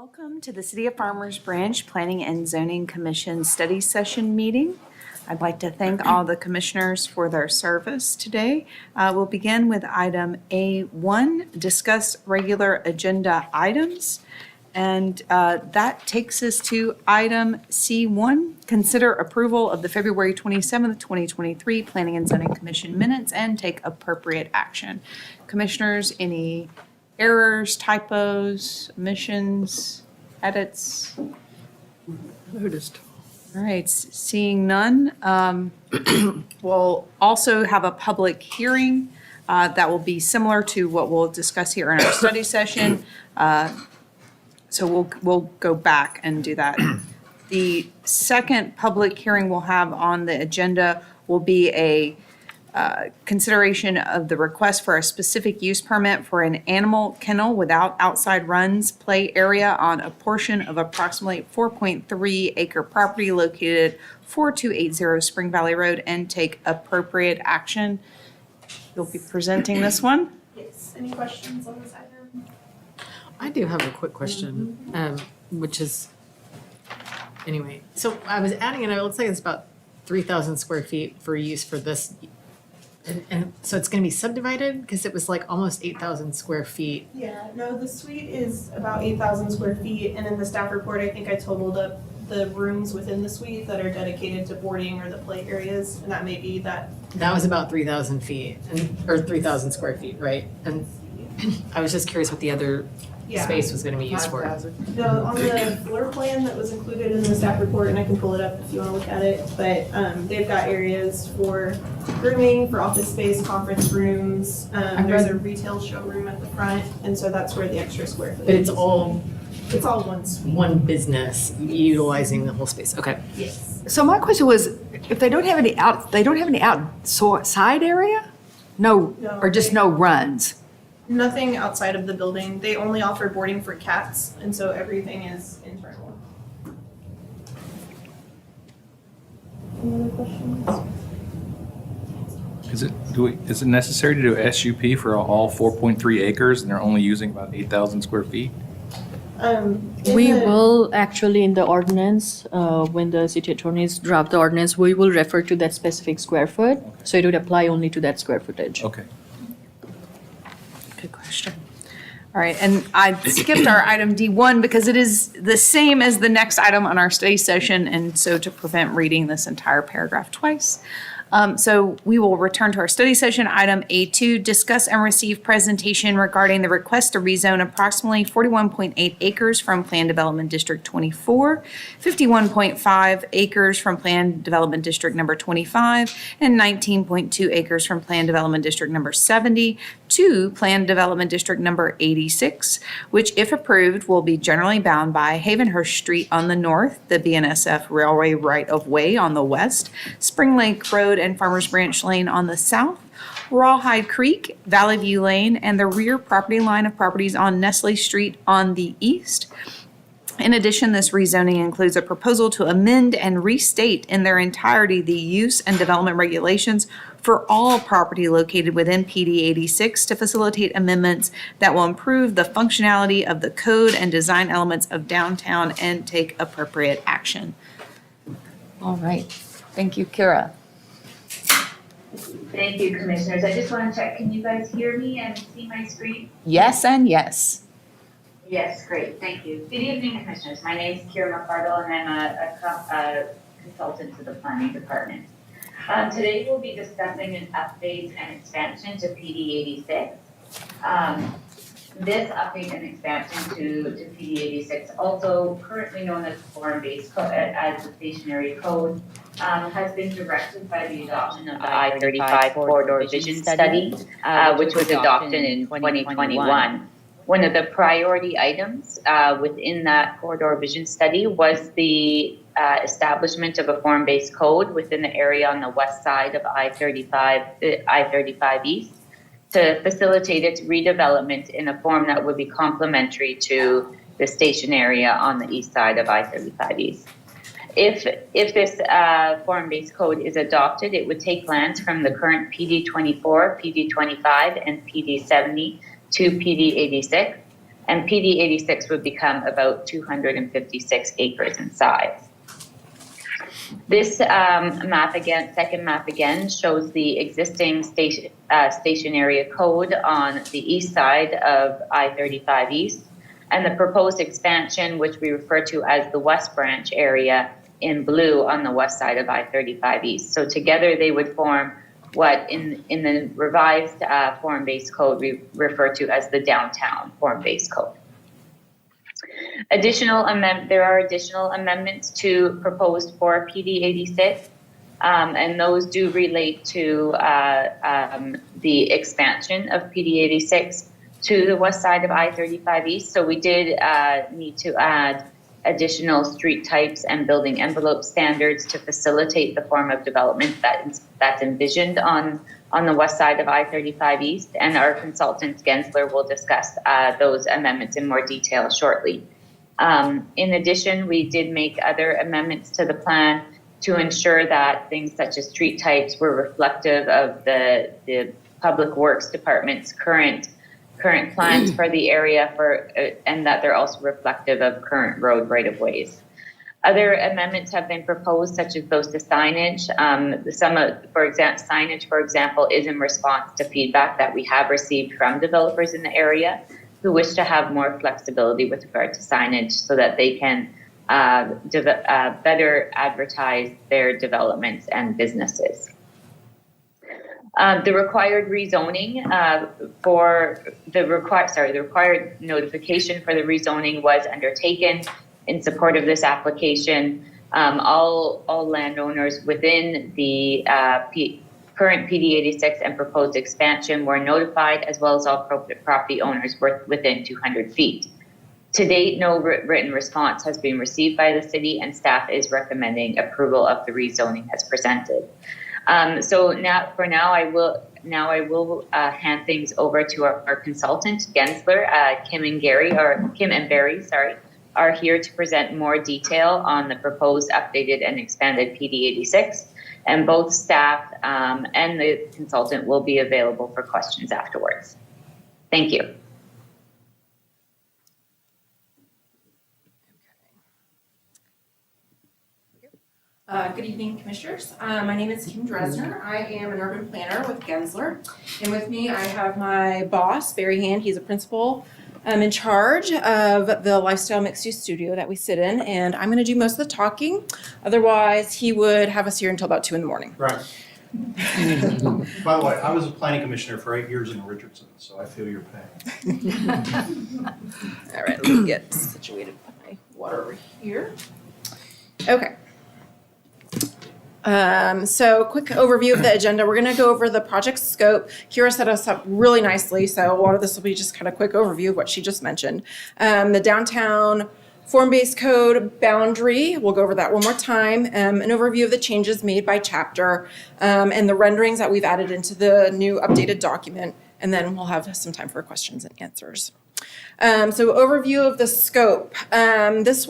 Welcome to the City of Farmers Branch Planning and Zoning Commission Study Session meeting. I'd like to thank all the commissioners for their service today. We'll begin with item A1, discuss regular agenda items. And that takes us to item C1, consider approval of the February 27th, 2023 Planning and Zoning Commission minutes and take appropriate action. Commissioners, any errors, typos, omissions, edits? Noticed. All right, seeing none, we'll also have a public hearing that will be similar to what we'll discuss here in our study session. So we'll go back and do that. The second public hearing we'll have on the agenda will be a consideration of the request for a specific use permit for an animal kennel without outside runs play area on a portion of approximately 4.3 acre property located 4280 Spring Valley Road and take appropriate action. You'll be presenting this one. Yes, any questions on this item? I do have a quick question, which is, anyway, so I was adding it, it looks like it's about 3,000 square feet for use for this. And so it's gonna be subdivided, because it was like almost 8,000 square feet. Yeah, no, the suite is about 8,000 square feet, and in the staff report, I think I totaled up the rooms within the suite that are dedicated to boarding or the play areas, and that may be that. That was about 3,000 feet, or 3,000 square feet, right? And I was just curious what the other Yeah. space was gonna be used for. No, on the floor plan that was included in the staff report, and I can pull it up if you wanna look at it, but, they've got areas for grooming, for office space, conference rooms. There's a retail showroom at the front, and so that's where the extra square footage. But it's is. all It's all one suite. one business utilizing the whole space, okay. Yes. So my question was, if they don't have any outside area? No, No, or just no runs? Nothing outside of the building. They only offer boarding for cats, and so everything is internal. Any other questions? Is it necessary to do a SUP for all 4.3 acres and they're only using about 8,000 square feet? We will actually in the ordinance, when the city attorneys draft the ordinance, we will refer to that specific square foot. So it would apply only to that square footage. Okay. Good question. All right, and I skipped our item D1 because it is the same as the next item on our study session, and so to prevent reading this entire paragraph twice. So we will return to our study session. Item A2, discuss and receive presentation regarding the request to rezone approximately 41.8 acres from Plan Development District 24, 51.5 acres from Plan Development District number 25, and 19.2 acres from Plan Development District number 70 to Plan Development District number 86, which if approved will be generally bound by Havenhurst Street on the north, the BNSF Railway right-of-way on the west, Spring Lake Road and Farmers Branch Lane on the south, Rawhide Creek, Valley View Lane, and the rear property line of properties on Nestle Street on the east. In addition, this rezoning includes a proposal to amend and restate in their entirety the use and development regulations for all property located within PD 86 to facilitate amendments that will improve the functionality of the code and design elements of downtown and take appropriate action. All right. Thank you, Kira. Thank you, Commissioners. I just want to check, can you guys hear me and see my screen? Yes and yes. Yes, great, thank you. Good evening, Commissioners. My name is Kira McArdle, and I'm a consultant to the Planning Department. Today we'll be discussing an update and expansion to PD 86. This update and expansion to PD 86, also currently known as form-based code, as the stationary code, has been directed by the adoption of the I-35 Corridor Vision Study, which was adopted in 2021. One of the priority items within that Corridor Vision Study was the establishment of a form-based code within the area on the west side of I-35 East to facilitate its redevelopment in a form that would be complementary to the station area on the east side of I-35 East. If this form-based code is adopted, it would take lands from the current PD 24, PD 25, and PD 70 to PD 86 and PD 86 would become about 256 acres in size. This second map again, shows the existing station area code on the east side of I-35 East, and the proposed expansion, which we refer to as the West Branch area, in blue on the west side of I-35 East. So together they would form what in the revised form-based code we refer to as the downtown form-based code. There are additional amendments to proposed for PD 86, and those do relate to the expansion of PD 86 to the west side of I-35 East. So we did need to add additional street types and building envelope standards to facilitate the form of development that's envisioned on the west side of I-35 East, and our consultant Gensler will discuss those amendments in more detail shortly. In addition, we did make other amendments to the plan to ensure that things such as street types were reflective of the Public Works Department's current plans for the area, and that they're also reflective of current road right-of-ways. Other amendments have been proposed, such as those to signage. Signage, for example, is in response to feedback that we have received from developers in the area who wish to have more flexibility with regard to signage so that they can better advertise their developments and businesses. The required rezoning the required notification for the rezoning was undertaken in support of this application. All landowners within the current PD 86 and proposed expansion were notified, as well as all property owners were within 200 feet. To date, no written response has been received by the city, and staff is recommending approval of the rezoning as presented. So now I will hand things over to our consultant Gensler. Kim and Barry, are here to present more detail on the proposed updated and expanded PD 86, and both staff and the consultant will be available for questions afterwards. Thank you. Good evening, Commissioners. My name is Kim Dresner. I am an urban planner with Gensler. And with me, I have my boss, Barry Hand. He's a principal in charge of the lifestyle mixed-use studio that we sit in. And I'm going to do most of the talking. Otherwise, he would have us here until about 2 in the morning. Right. By the way, I was a planning commissioner for 8 years in Richardson, so I feel your pain. All right, let me get situated. Put my water over here. Okay. So quick overview of the agenda. We're going to go over the project scope. Kira set us up really nicely, so a lot of this will be just kind of quick overview of what she just mentioned. The downtown form-based code boundary, we'll go over that one more time. An overview of the changes made by chapter, and the renderings that we've added into the new updated document, and then we'll have some time for questions and answers. So overview of the scope. This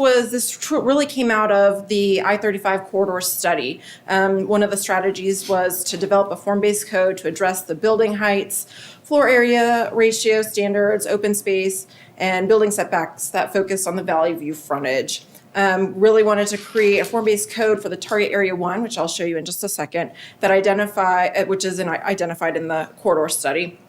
really came out of the I-35 corridor study. One of the strategies was to develop a form-based code to address the building heights, floor area ratio standards, open space, and building setbacks that focus on the valley view frontage. Really wanted to create a form-based code for the target area 1, which I'll show you in just a second, which is identified in the corridor study.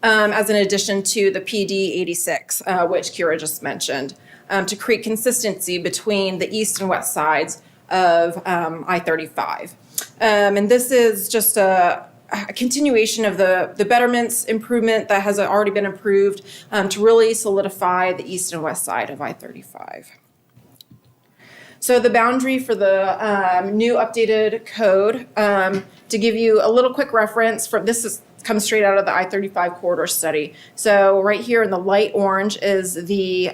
As an addition to the PD 86, which Kira just mentioned, to create consistency between the east and west sides of I-35. And this is just a continuation of the betterments improvement that has already been approved to really solidify the east and west side of I-35. So the boundary for the new updated code, to give you a little quick reference, comes straight out of the I-35 corridor study. So right here in the light orange is the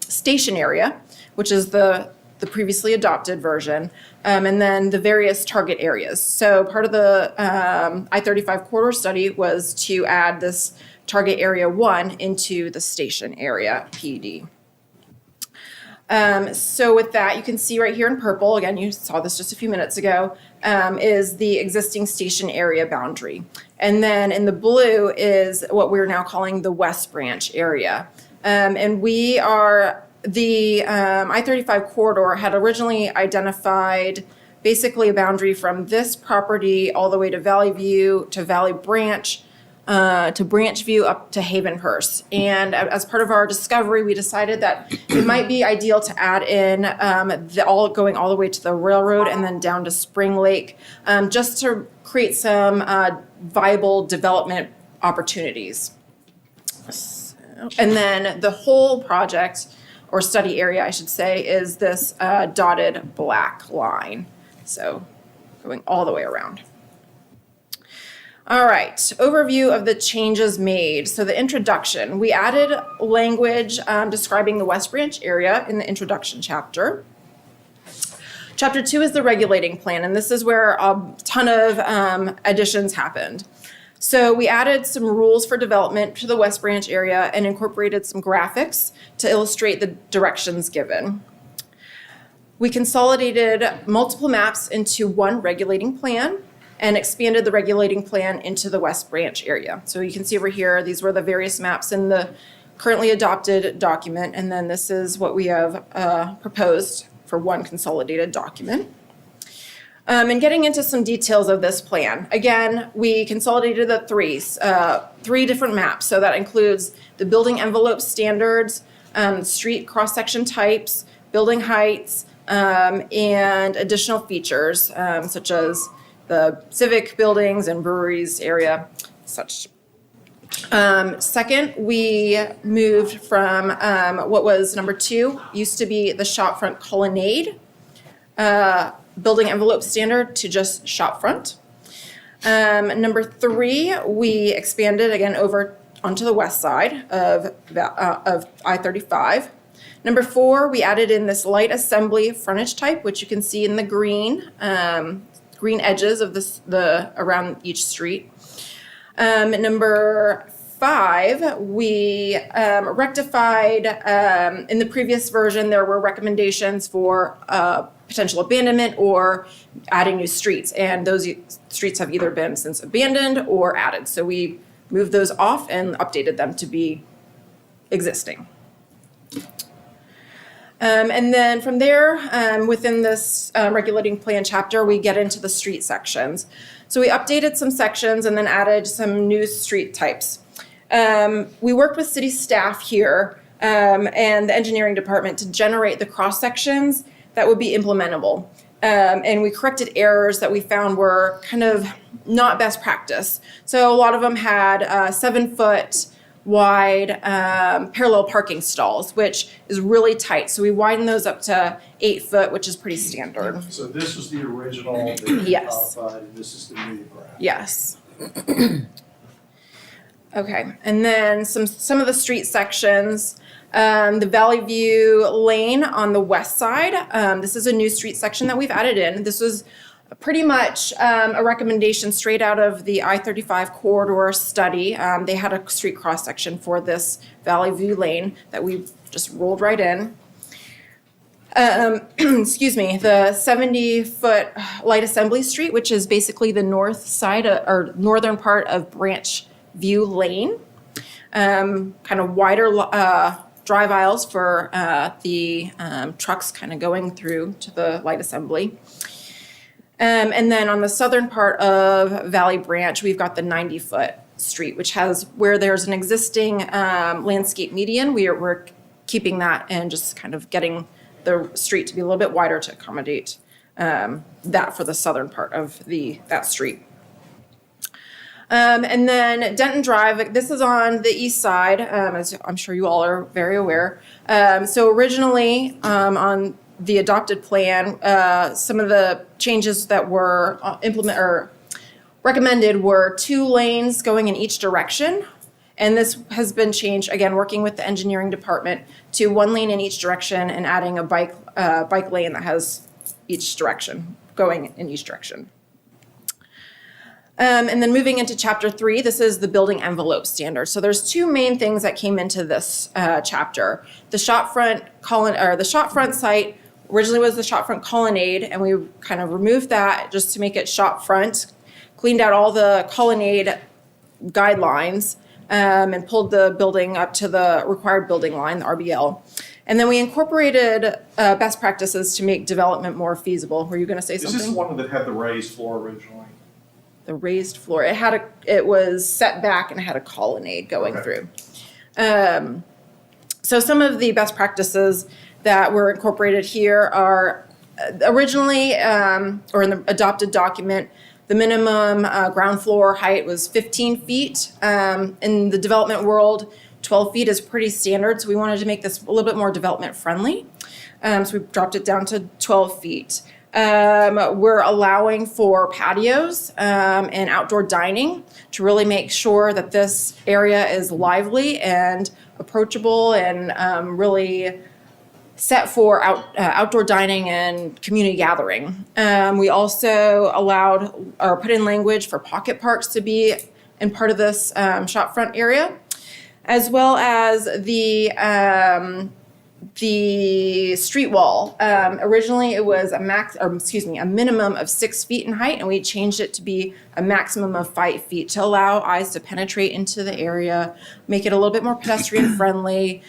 station area, which is the previously adopted version, and then the various target areas. So part of the I-35 corridor study was to add this target area 1 into the station area PD. So with that, you can see right here in purple, again, you saw this just a few minutes ago, is the existing station area boundary. And then in the blue is what we're now calling the West Branch area. And we are, the I-35 corridor had originally identified basically a boundary from this property all the way to Valley View, to Valley Branch, to Branch View up to Havenhurst. And as part of our discovery, we decided that it might be ideal to add in going all the way to the railroad and then down to Spring Lake, just to create some viable development opportunities. And then the whole project, or study area, I should say, is this dotted black line. So going all the way around. All right, overview of the changes made. So the introduction, we added language describing the West Branch area in the introduction chapter. Chapter 2 is the regulating plan, and this is where a ton of additions happened. So we added some rules for development to the West Branch area and incorporated some graphics to illustrate the directions given. We consolidated multiple maps into one regulating plan and expanded the regulating plan into the West Branch area. So you can see over here, these were the various maps in the currently adopted document, and then this is what we have proposed for one consolidated document. And getting into some details of this plan. Again, we consolidated the three different maps. So that includes the building envelope standards, street cross-section types, building heights, and additional features such as the civic buildings and breweries area, such. Second, we moved from what was number 2, used to be the shopfront colonnade, building envelope standard, to just shopfront. Number 3, we expanded again over onto the west side of I-35. Number 4, we added in this light assembly frontage type, which you can see in the green edges of the around each street. Number 5, we rectified, in the previous version, there were recommendations for potential abandonment or adding new streets, and those streets have either been since abandoned or added. So we moved those off and updated them to be existing. And then from there, within this regulating plan chapter, we get into the street sections. So we updated some sections and then added some new street types. We worked with city staff here and the engineering department to generate the cross sections that would be implementable. And we corrected errors that we found were kind of not best practice. So a lot of them had 7-foot wide parallel parking stalls, which is really tight. So we widened those up to 8 foot, which is pretty standard. So this was the original that you Yes. codified, and this is the new graph. Yes. Okay, and then some of the street sections. The Valley View Lane on the west side. This is a new street section that we've added in. This was pretty much a recommendation straight out of the I-35 corridor study. They had a street cross section for this Valley View Lane that we just rolled right in. Excuse me, the 70-foot light assembly street, which is basically the north side or northern part of Branch View Lane. Kind of wider drive aisles for the trucks kind of going through to the light assembly. And then on the southern part of Valley Branch, we've got the 90-foot street, which has where there's an existing landscape median. We're keeping that and just kind of getting the street to be a little bit wider to accommodate that for the southern part of that street. And then Denton Drive, this is on the east side, as I'm sure you all are very aware. So originally on the adopted plan, some of the changes that were recommended were 2 lanes going in each direction. And this has been changed, again, working with the engineering department, to 1 lane in each direction and adding a bike lane that has each direction, going in each direction. And then moving into chapter 3, this is the building envelope standard. So there's 2 main things that came into this chapter. The shopfront site originally was the shopfront colonnade, and we kind of removed that just to make it shopfront, cleaned out all the colonnade guidelines, and pulled the building up to the required building line, the RBL. And then we incorporated best practices to make development more feasible. Were you going to say Is this something? the one that had the raised floor originally? The raised floor. It was set back and it had a colonnade going Okay. through. So some of the best practices that were incorporated here are originally, or in the adopted document, the minimum ground floor height was 15 feet. In the development world, 12 feet is pretty standard, so we wanted to make this a little bit more development friendly. So we dropped it down to 12 feet. We're allowing for patios and outdoor dining to really make sure that this area is lively and approachable and really set for outdoor dining and community gathering. We also allowed or put in language for pocket parks to be in part of this shopfront area, as well as the street wall. Originally, it was a minimum of 6 feet in height, and we changed it to be a maximum of 5 feet to allow eyes to penetrate into the area, make it a little bit more pedestrian friendly.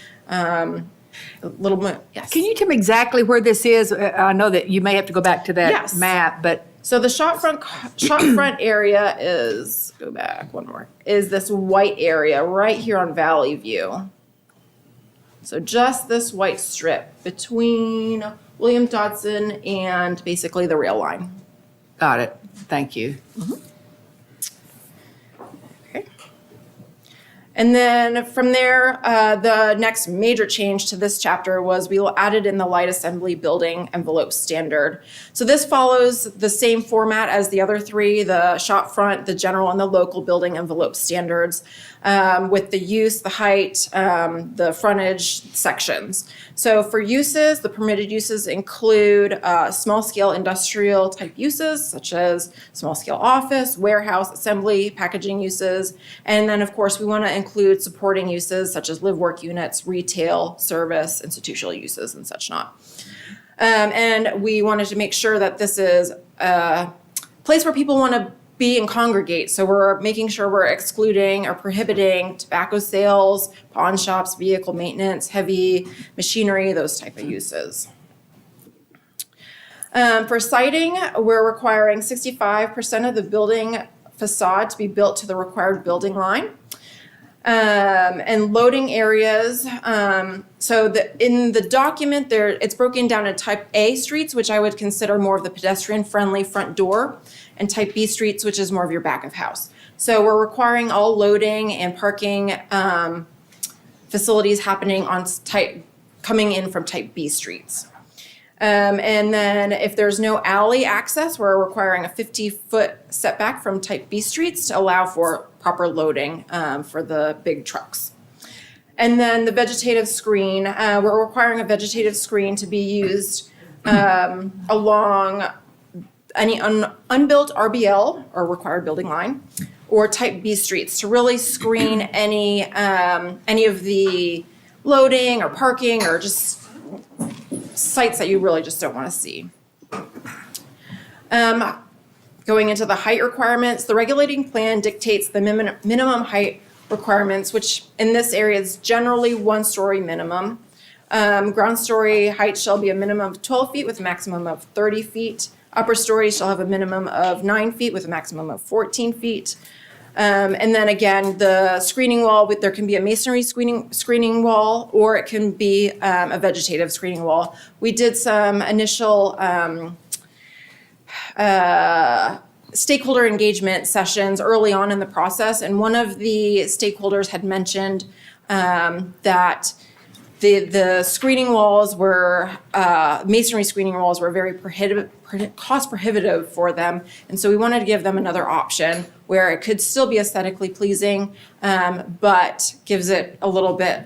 A little more, yes. Can you tell me exactly where this is? I know that you may have to go back to that Yes. map, but So the shopfront area is, go back one more, is this white area right here on Valley View. So just this white strip between William Dodson and basically the rail line. got it. Thank you. Okay. And then from there, the next major change to this chapter was we added in the light assembly building envelope standard. So this follows the same format as the other three, the shop front, the general, and the local building envelope standards, with the use, the height, the frontage sections. So for uses, the permitted uses include small scale industrial type uses such as small scale office, warehouse, assembly, packaging uses. And then of course we want to include supporting uses such as live work units, retail, service, institutional uses and such not. And we wanted to make sure that this is a place where people want to be and congregate. So we're making sure we're excluding or prohibiting tobacco sales, pawn shops, vehicle maintenance, heavy machinery, those type of uses. For siding, we're requiring 65% of the building facade to be built to the required building line. And loading areas, so in the document there, it's broken down into type A streets, which I would consider more of the pedestrian friendly front door, and type B streets, which is more of your back of house. So we're requiring all loading and parking facilities happening on coming in from type B streets. And then if there's no alley access, we're requiring a 50-foot setback from type B streets to allow for proper loading for the big trucks. And then the vegetative screen, we're requiring a vegetative screen to be used along any unbuilt RBL or required building line or type B streets to really screen any of the loading or parking or just sites that you really just don't want to see. Going into the height requirements, the regulating plan dictates the minimum height requirements, which in this area is generally 1-story minimum. Ground story height shall be a minimum of 12 feet with a maximum of 30 feet. Upper story shall have a minimum of 9 feet with a maximum of 14 feet. And then again, the screening wall, there can be a masonry screening wall, or it can be a vegetative screening wall. We did some initial stakeholder engagement sessions early on in the process, and one of the stakeholders had mentioned that the screening walls were, masonry screening walls were very cost prohibitive for them. And so we wanted to give them another option where it could still be aesthetically pleasing, but gives it a little bit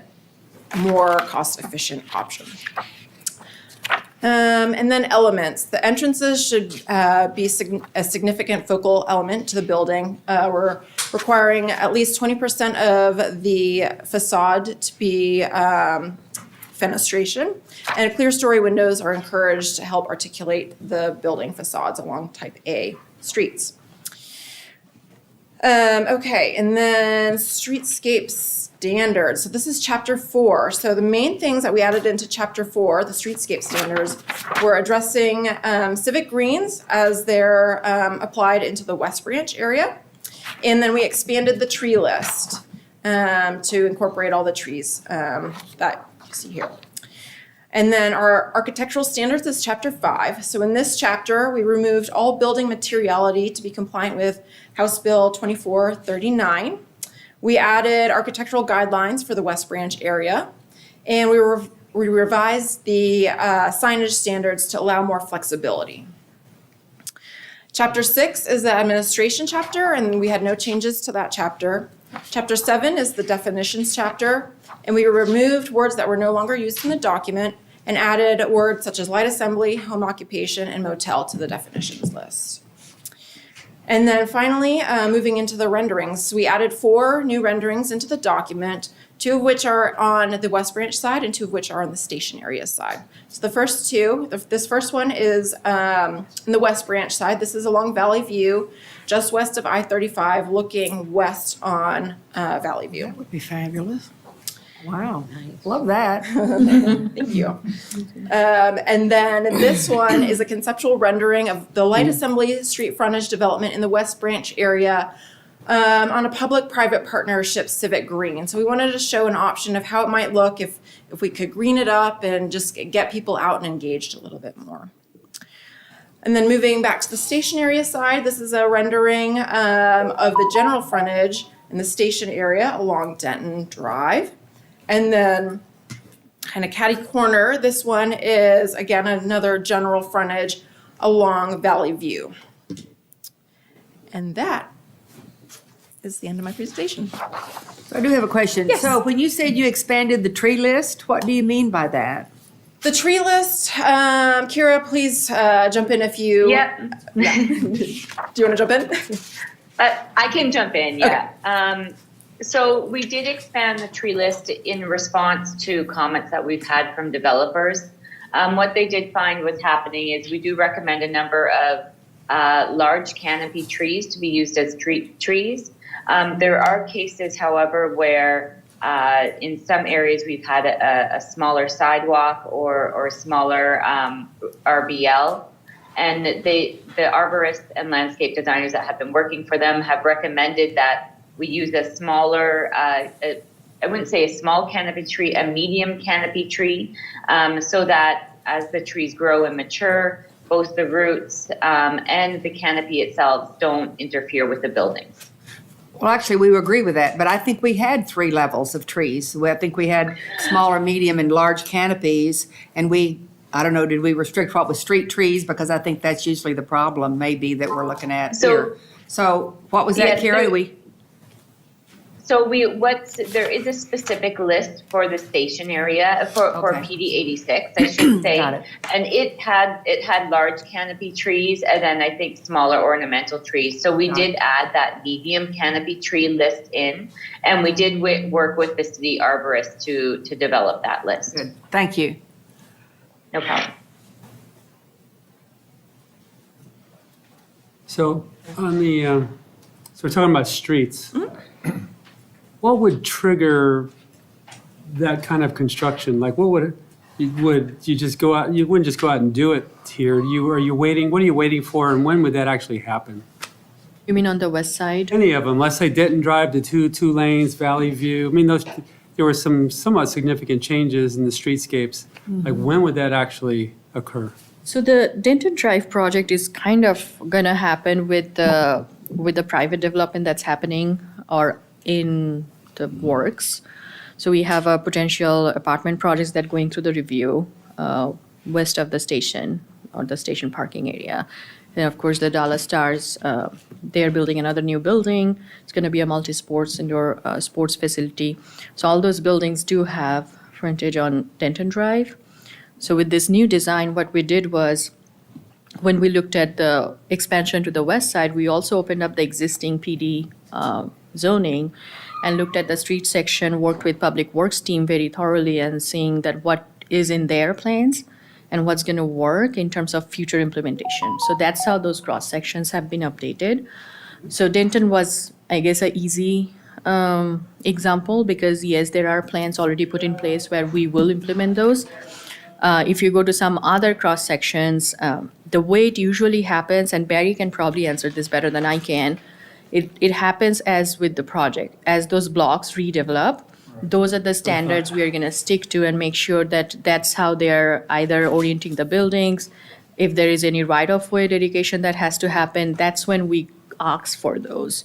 more cost efficient option. And then elements. The entrances should be a significant focal element to the building. We're requiring at least 20% of the facade to be fenestration, and clear story windows are encouraged to help articulate the building facades along type A streets. Okay, and then streetscape standards. So this is chapter 4. So the main things that we added into chapter 4, the streetscape standards, were addressing civic greens as they're applied into the West Branch area. And then we expanded the tree list to incorporate all the trees that you see here. And then our architectural standards is chapter 5. So in this chapter, we removed all building materiality to be compliant with House Bill 2439. We added architectural guidelines for the West Branch area, and we revised the signage standards to allow more flexibility. Chapter 6 is the administration chapter, and we had no changes to that chapter. Chapter 7 is the definitions chapter, and we removed words that were no longer used in the document and added words such as light assembly, home occupation, and motel to the definitions list. And then finally, moving into the renderings, we added 4 new renderings into the document, 2 of which are on the West Branch side and 2 of which are on the station area side. So the first 2, this first one is in the West Branch side. This is along Valley View, just west of I-35, looking west on Valley View. That would be fabulous. Wow, love that. Thank you. And then this one is a conceptual rendering of the light assembly street frontage development in the West Branch area on a public-private partnership civic green. So we wanted to show an option of how it might look if we could green it up and just get people out and engaged a little bit more. And then moving back to the station area side, this is a rendering of the general frontage in the station area along Denton Drive. And then kind of catty corner, this one is, again, another general frontage along Valley View. And that is the end of my presentation. So I do have a question. Yes. So when you said you expanded the tree list, what do you mean by that? The tree list, Kira, please jump in if you. Yep. Yeah. Do you want to jump in? I can jump in, yeah. So we did expand the tree list in response to comments that we've had from developers. What they did find was happening is we do recommend a number of large canopy trees to be used as street trees. There are cases, however, where in some areas we've had a smaller sidewalk or smaller RBL. And the arborists and landscape designers that have been working for them have recommended that we use a smaller, I wouldn't say a small canopy tree, a medium canopy tree, so that as the trees grow and mature, both the roots and the canopy itself don't interfere with the buildings. Well, actually, we agree with that, but I think we had 3 levels of trees. I think we had smaller, medium, and large canopies, and I don't know, did we restrict what was street trees? Because I think that's usually the problem maybe that we're looking at here. So what was that, Yeah, Kira? So there is a specific list for the station area for Okay. PD 86, I should say. Got it. And it had large canopy trees and then I think smaller ornamental trees. So we did add that medium canopy tree list in, and we did work with the city arborist to develop that list. Good, thank you. No problem. So on the, so we're talking about streets. What would trigger that kind of construction? Like would you just go out, you wouldn't just go out and do it here. Are you waiting, what are you waiting for and when would that actually happen? You mean on the west side? Any of them, let's say Denton Drive to two lanes, Valley View. I mean, there were some somewhat significant changes in the streetscapes. Like when would that actually occur? So the Denton Drive project is kind of gonna happen with the private development that's happening or in the works. So we have a potential apartment projects that going through the review west of the station or the station parking area. And of course, the Dallas Stars, they're building another new building. It's going to be a multi-sports indoor sports facility. So all those buildings do have frontage on Denton Drive. So with this new design, what we did was, when we looked at the expansion to the west side, we also opened up the existing PD zoning and looked at the street section, worked with Public Works team very thoroughly and seeing that what is in their plans and what's going to work in terms of future implementation. So that's how those cross sections have been updated. So Denton was I guess, a easy example because yes, there are plans already put in place where we will implement those. If you go to some other cross sections, the way it usually happens, and Barry can probably answer this better than I can, it happens as with the project. As those blocks redevelop, those are the standards we are going to stick to and make sure that that's how they're either orienting the buildings. If there is any right-of-way dedication that has to happen, that's when we ask for those.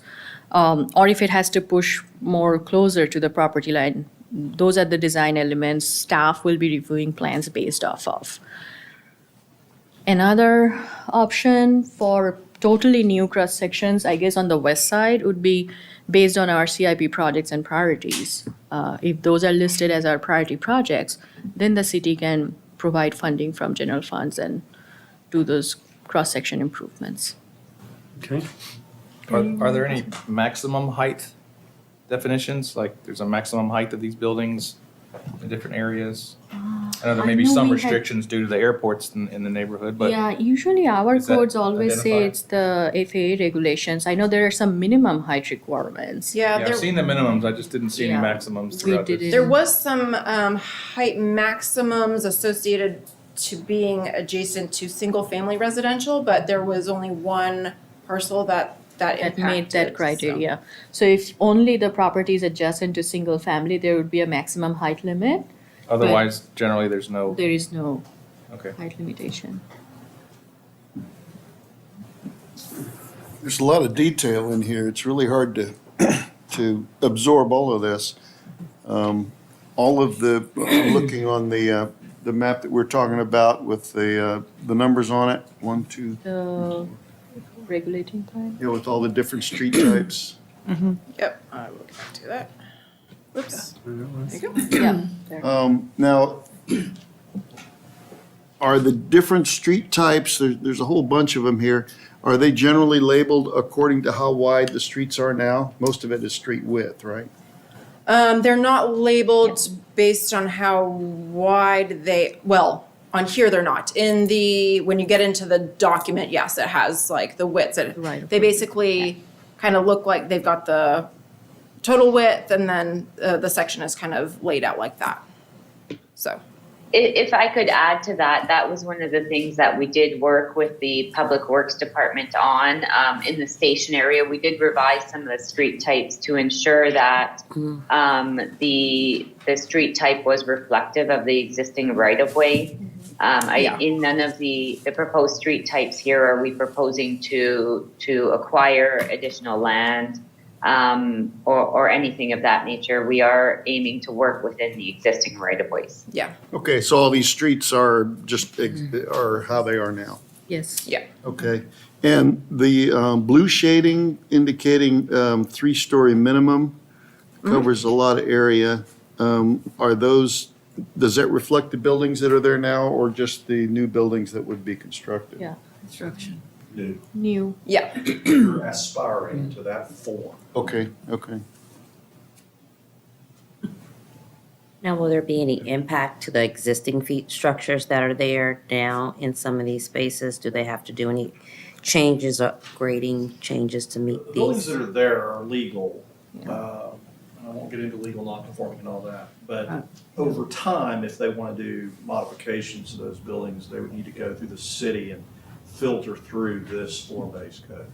Or if it has to push more closer to the property line, those are the design elements staff will be reviewing plans based off of. Another option for totally new cross sections, I guess on the west side, would be based on our CIP projects and priorities. If those are listed as our priority projects, then the city can provide funding from general funds and do those cross-section improvements. Okay. Are there any maximum height definitions? Like there's a maximum height of these buildings in different areas? I know there may I be know some we had- restrictions due to the airports in the neighborhood, but Yeah, usually our Is that codes always say identified? it's the FAA regulations. I know there are some minimum height requirements. Yeah, yeah, there, I've seen the minimums. I just didn't see any Yeah. maximums We throughout did this. it. there was some height maximums associated to being adjacent to single-family residential, but there was only one parcel that That impacted. made that so. criteria. So if only the property is adjacent to single family, there would be a maximum height limit. Otherwise, generally, there's no, There is no okay. height limitation. There's a lot of detail in here. It's really hard to, to absorb all of this. All of the, looking on the map that we're talking about with the numbers on it, 1, 2, The regulating plan? you know, with all the different street types. Yep, I will get back to that. Whoops, there you go. Yeah. there. Now, are the different street types, there's a whole bunch of them here, are they generally labeled according to how wide the streets are now? Most of it is street width, right? They're not labeled based on how wide they, well, on here they're not. In the, when you get into the document, yes, it has like the widths. Right. They basically kind of look like they've got the total width and then the section is kind of laid out like that. So. If I could add to that, that was one of the things that we did work with the Public Works Department on. In the station area, we did revise some of the street types to ensure that the street type was reflective of the existing right-of-way. In none of the proposed street types here are we proposing to acquire additional land or anything of that nature. We are aiming to work within the existing right-of-ways. Yeah. Okay, so all these streets are just, are how they are now. Yes. Yeah. Okay. And the blue shading indicating 3-story minimum covers a lot of area. Are those, does that reflect the buildings that are there now or just the new buildings that would be constructed? Yeah. Construction. New. New. Yeah. You're aspiring to that form. Okay, okay. Now, will there be any impact to the existing fee structures that are there now in some of these spaces? Do they have to do any changes, upgrading changes to meet The buildings these? that are there are legal. And I won't get into legal non-conforming and all that. But over time, if they want to do modifications to those buildings, they would need to go through the city and filter through this form-based code.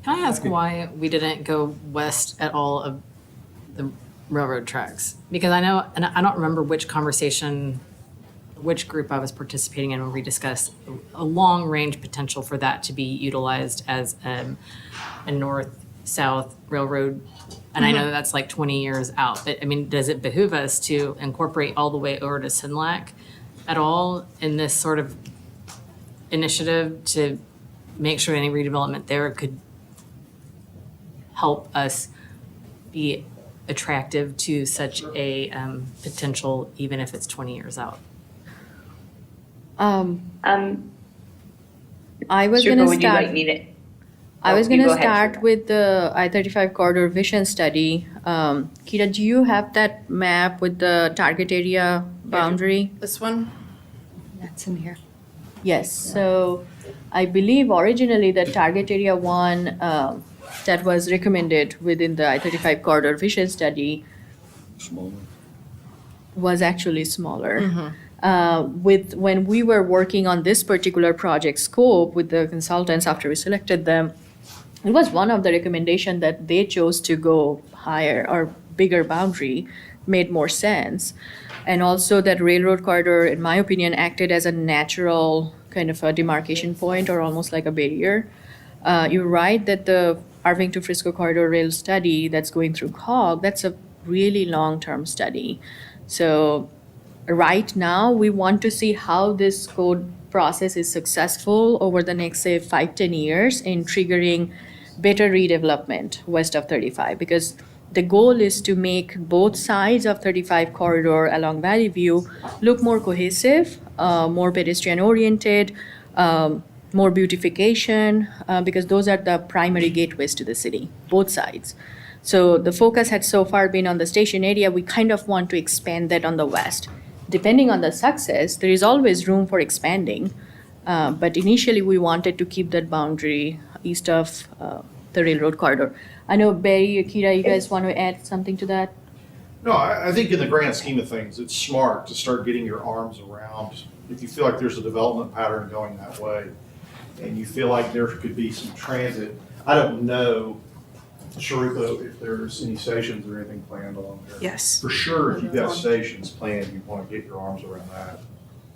Can I ask why we didn't go west at all of the railroad tracks? Because I know, and I don't remember which conversation, which group I was participating in when we discussed a long-range potential for that to be utilized as a north-south railroad. And I know that's like 20 years out, but I mean, does it behoove us to incorporate all the way over to Sinlac at all in this sort of initiative to make sure any redevelopment there could help us be attractive to such a potential, even if it's 20 years out? I was Shuko, gonna would you like start. me to? I was you gonna go ahead, start Shuko. with the I-35 corridor vision study. Kira, do you have that map with the target area boundary? This one? That's in here. Yes, so I believe originally the target area one that was recommended within the I-35 corridor vision study was actually smaller. When we were working on this particular project scope with the consultants after we selected them, it was one of the recommendation that they chose to go higher or bigger boundary made more sense. And also that railroad corridor, in my opinion, acted as a natural kind of a demarcation point or almost like a barrier. You're right that the Irving to Frisco corridor rail study that's going through COG, that's a really long-term study. So right now, we want to see how this code process is successful over the next, say, 5-10 years in triggering better redevelopment west of 35, because the goal is to make both sides of 35 corridor along Valley View look more cohesive, more pedestrian oriented, more beautification, because those are the primary gateways to the city, both sides. So the focus had so far been on the station area. We kind of want to expand that on the west. Depending on the success, there is always room for expanding. But initially, we wanted to keep that boundary east of the railroad corridor. I know Barry, Akira, you guys want to add something to that? No, I think in the grand scheme of things, it's smart to start getting your arms around. If you feel like there's a development pattern going that way, and you feel like there could be some transit, I don't know, Sharupa, if there's any stations or anything planned along there. Yes. For sure, if you've got stations planned, you want to get your arms around that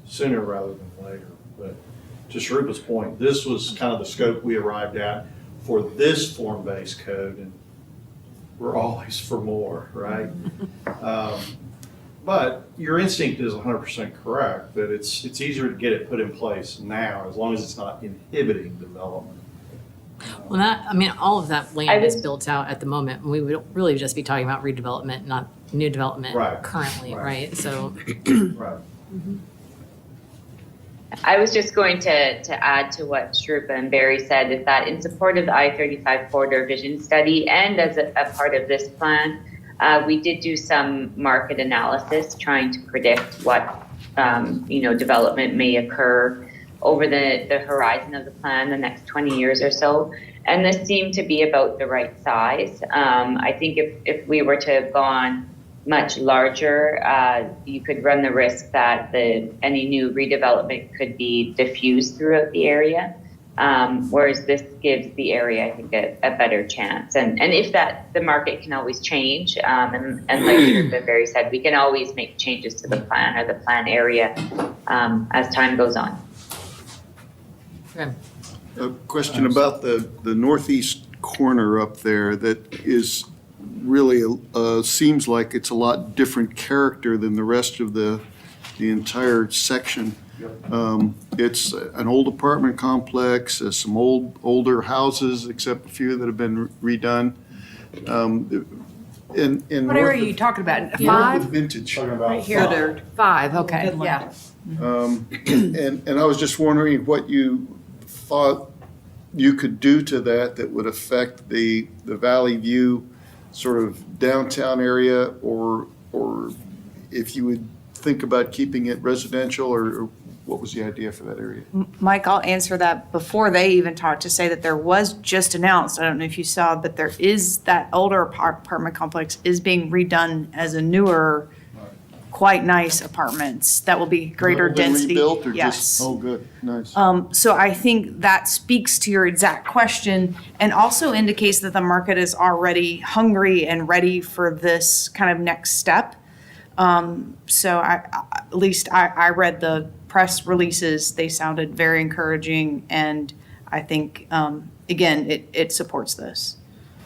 sooner rather than later. But to Sharupa's point, this was kind of the scope we arrived at for this form-based code, and we're always for more, right? But your instinct is 100% correct, that it's easier to get it put in place now, as long as it's not inhibiting development. Well, all of that I land was- is built out at the moment. We would really just be talking about redevelopment, not new development Right. currently, Right. right? So, Right. I was just going to add to what Shrupa and Barry said, is that in support of the I-35 corridor vision study and as a part of this plan, we did do some market analysis trying to predict what, development may occur over the horizon of the plan, the next 20 years or so. And this seemed to be about the right size. I think if we were to have gone much larger, you could run the risk that any new redevelopment could be diffused throughout the area. Whereas this gives the area, I think, a better chance. And if that, the market can always change. And like Shrupa Barry said, we can always make changes to the plan or the plan area as time goes on. okay. A question about the northeast corner up there that is really, seems like it's a lot different character than the rest of the entire section. It's an old apartment complex, some older houses, except a few that have been redone. In What area are you talking about? North Five? of Vintage. Right here. Five, okay, yeah. And I was just wondering what you thought you could do to that would affect the Valley View sort of downtown area, or if you would think about keeping it residential, or what was the idea for that area? Mike, I'll answer that before they even talked, to say that there was just announced, I don't know if you saw, but there is that older apartment complex is being redone as a newer, quite nice apartments that will be greater Been density. rebuilt or Yes. just, oh, good, nice. So I think that speaks to your exact question and also indicates that the market is already hungry and ready for this kind of next step. So at least I read the press releases, they sounded very encouraging, and I think, again, it supports this.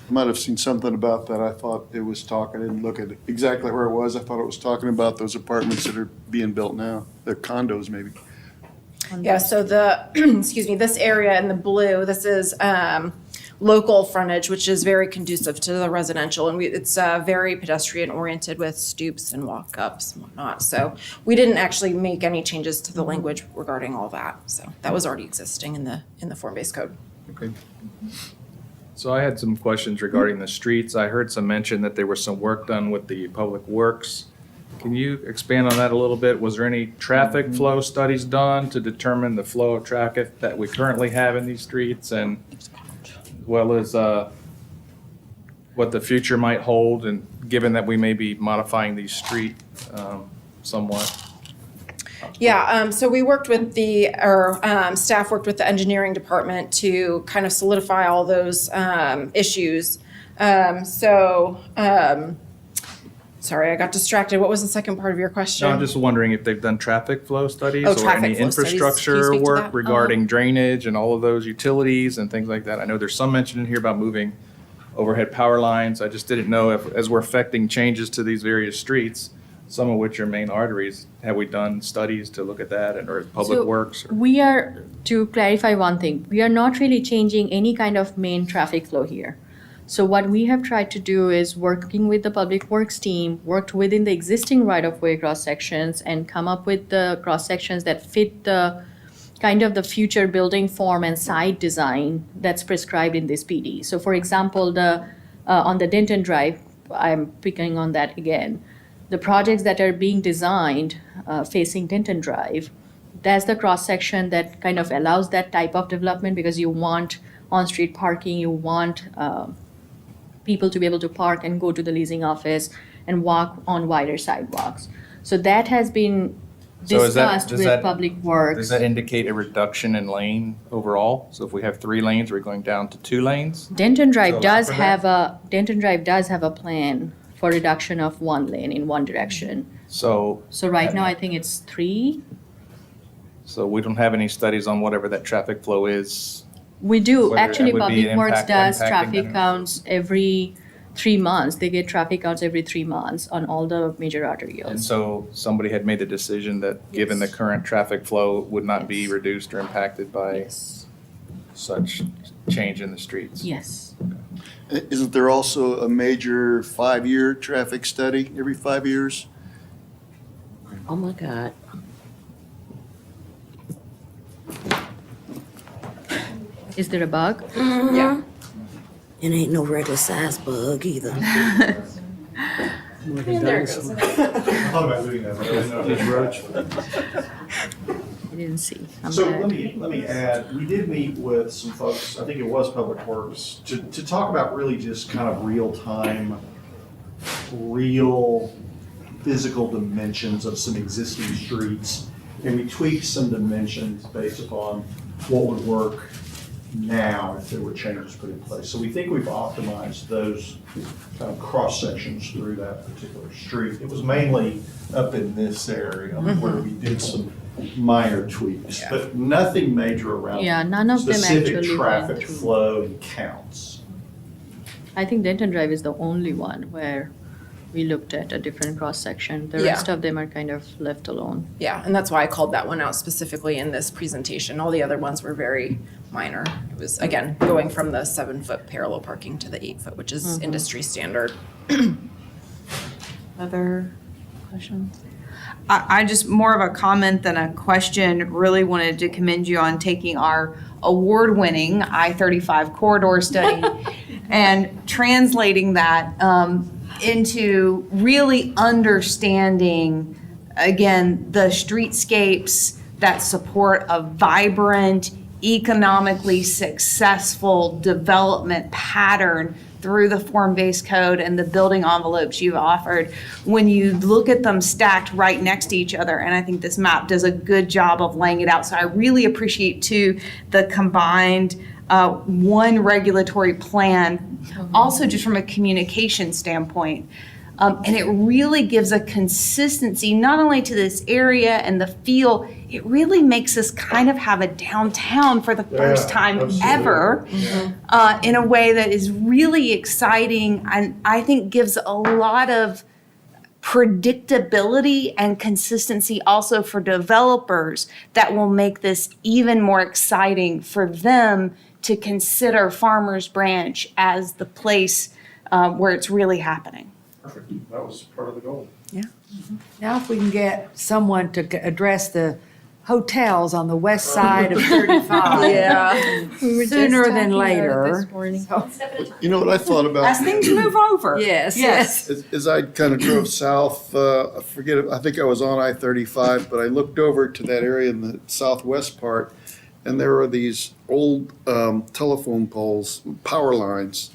Might have seen something about that. I thought it was talking, I didn't look at exactly where it was. I thought it was talking about those apartments that are being built now, the condos maybe. Yeah, so this area in the blue, this is local frontage, which is very conducive to the residential. And it's very pedestrian oriented with stoops and walk-ups and whatnot. So we didn't actually make any changes to the language regarding all that. So that was already existing in the form-based code. Okay. So I had some questions regarding the streets. I heard some mention that there was some work done with the Public Works Can you expand on that a little bit? Was there any traffic flow studies done to determine the flow of traffic that we currently have in these streets, and as well as what the future might hold, and given that we may be modifying these street somewhat? Yeah, so we worked with staff worked with the engineering department to kind of solidify all those issues. Sorry, I got distracted. What was the second part of your question? No, I'm just wondering if they've done traffic flow studies Oh, or traffic any flow studies. Can you infrastructure speak to work that? regarding drainage and all of those utilities and things like that. I know there's some mention in here about moving overhead power lines. I just didn't know if, as we're affecting changes to these various streets, some of which are main arteries, have we done studies to look at that, and or public So works? Or- We are, to clarify one thing, we are not really changing any kind of main traffic flow here. So what we have tried to do is working with the Public Works team, worked within the existing right-of-way cross-sections and come up with the cross-sections that fit the kind of the future building form and site design that's prescribed in this PD. So for example, on the Denton Drive, I'm picking on that again. The projects that are being designed facing Denton Drive, that's the cross-section that kind of allows that type of development, because you want on-street parking, you want people to be able to park and go to the leasing office and walk on wider sidewalks. So that has been So is that- discussed does with that- Public Works. Does that indicate a reduction in lane overall? So if we have 3 lanes, we're going down to 2 lanes? Denton To Drive allow does for that? have a plan for reduction of 1 lane in one direction. So, So right now, I think it's 3. so we don't have any studies on whatever that traffic flow is. We do. Whether it Actually, would be Public Works does impacting traffic them. counts every 3 months. They get traffic counts every 3 months on all the major And arterials. so somebody had made the decision that, given the current traffic flow, would not be reduced or impacted by Yes. such change in the streets. Yes. Isn't there also a major 5-year traffic study every 5 years? Oh, my God. Is there a bug? Yeah. It ain't no regular size bug either. Like a dinosaur. thought about doing that, but I didn't know. I didn't see. I'm So bad. let me add, we did meet with some folks, I think it was Public Works, to talk about really just kind of real-time, real physical dimensions of some existing streets. And we tweaked some dimensions based upon what would work now if there were changes put in place. So we think we've optimized those kind of cross-sections through that particular street. It was mainly up in this area where we did some minor tweaks, but nothing major around Yeah, none of them specific actually traffic went through. flow and counts. I think Denton Drive is the only one where we looked at a different cross-section. The Yeah. rest of them are kind of left alone. Yeah, and that's why I called that one out specifically in this presentation. All the other ones were very minor. It was, again, going from the 7-foot parallel parking to the 8-foot, which is industry standard. Other questions? I just, more of a comment than a question, really wanted to commend you on taking our award-winning I-35 corridor study and translating that into really understanding, again, the streetscapes that support a vibrant, economically successful development pattern through the form-based code and the building envelopes you've offered. When you look at them stacked right next to each other, and I think this map does a good job of laying it out. So I really appreciate too the combined one regulatory plan, also just from a communication standpoint. And it really gives a consistency, not only to this area and the feel, it really makes us kind of have a downtown for the first time ever in a way that is really exciting and I think gives a lot of predictability and consistency also for developers that will make this even more exciting for them to consider Farmers Branch as the place where it's really happening. Perfect. That was part of the goal. Now, if we can get someone to address the hotels on the west side of 35. Yeah. We were just Sooner talking than about it later. this morning. You know what I thought about? As things move over. Yes, yes. As I kind of drove south, I forget, I think I was on I-35, but I looked over to that area in the southwest part, and there are these old telephone poles, power lines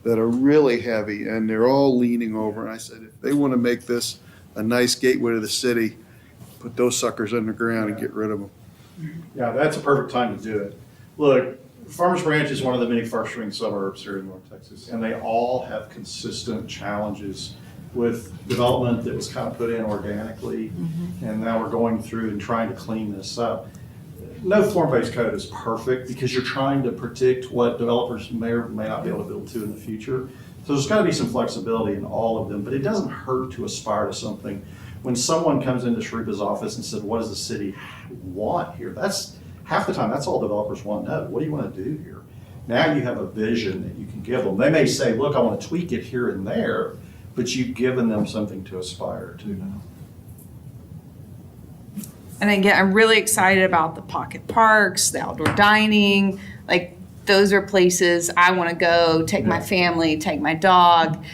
that are really heavy, and they're all leaning over. And I said, if they want to make this a nice gateway to the city, put those suckers underground and get rid of them. Yeah, that's a perfect time to do it. Look, Farmers Branch is one of the many first-ring suburbs here in North Texas, and they all have consistent challenges with development that was kind of put in organically, and now we're going through and trying to clean this up. No form-based code is perfect because you're trying to predict what developers may or may not be able to build to in the future. So there's got to be some flexibility in all of them, but it doesn't hurt to aspire to something. When someone comes into Sharipa's office and said, what does the city want here? That's half the time, that's all developers want to know. What do you want to do here? Now you have a vision that you can give them. They may say, look, I want to tweak it here and there, but you've given them something to aspire to now. And again, I'm really excited about the pocket parks, the outdoor dining. Like, those are places I want to go, take my family, take my dog.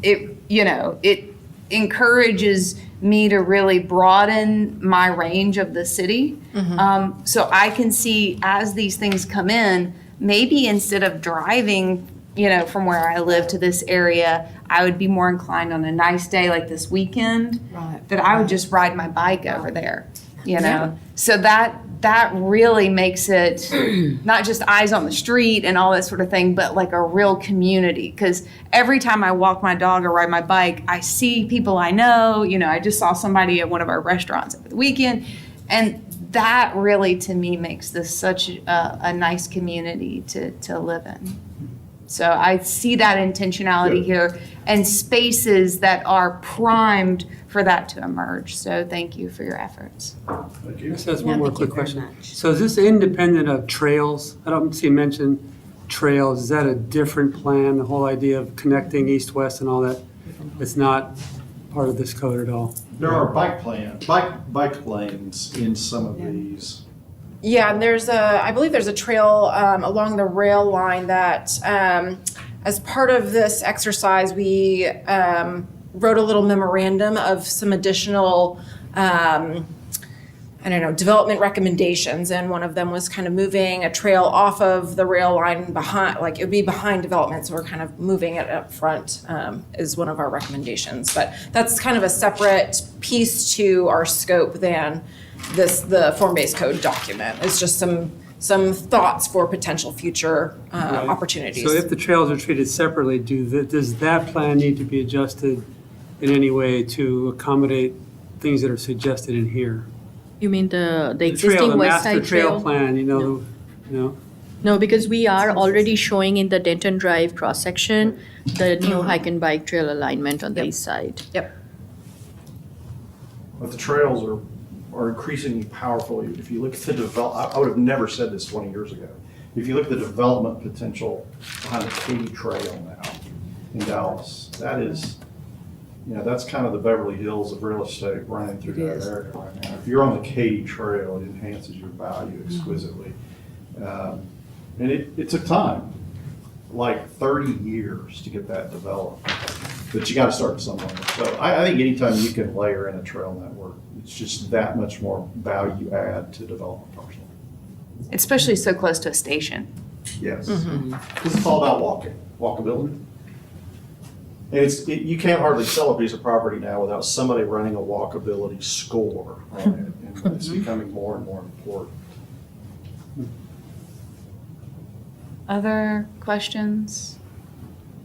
It encourages me to really broaden my range of the city. So I can see as these things come in, maybe instead of driving, from where I live to this area, I would be more inclined on a nice day like this weekend, that I would just ride my bike over there, So that really makes it not just eyes on the street and all that sort of thing, but like a real community. Because every time I walk my dog or ride my bike, I see people I know. I just saw somebody at one of our restaurants over the weekend. And that really, to me, makes this such a nice community to live in. So I see that intentionality here and spaces that are primed for that to emerge. So thank you for your efforts. Thank you. Just ask one more thank you quick very question. much. So is this independent of trails? I don't see mentioned trails. Is that a different plan, the whole idea of connecting east-west and all that? It's not part of this code at all? There are bike lanes in some of these. Yeah, and I believe there's a trail along the rail line that, as part of this exercise, we wrote a little memorandum of some additional, development recommendations. And one of them was kind of moving a trail off of the rail line behind, like it would be behind development. So we're kind of moving it up front is one of our recommendations. But that's kind of a separate piece to our scope than the form-based code document. It's just some thoughts for potential future opportunities. So if the trails are treated separately, does that plan need to be adjusted in any way to accommodate things that are suggested in here? You mean the The existing trail, the west master side trail trail? plan, No, because we are already showing in the Denton Drive cross-section, the new hike and bike trail alignment on the east side. Yep. But the trails are increasingly powerful. If you look at the I would have never said this 20 years ago. If you look at the development potential behind the Katy Trail now in Dallas, that is, that's kind of the Beverly Hills of real estate running through that area right now. If you're on the Katy Trail, it enhances your value exquisitely. And it took time, like 30 years to get that developed. But you got to start somewhere. So I think anytime you can layer in a trail network, it's just that much more value add to development parcel. Especially so close to a station. Yes. Because it's all about walkability. And you can't hardly sell a piece of property now without somebody running a walkability score on it. And it's becoming more and more important. Other questions?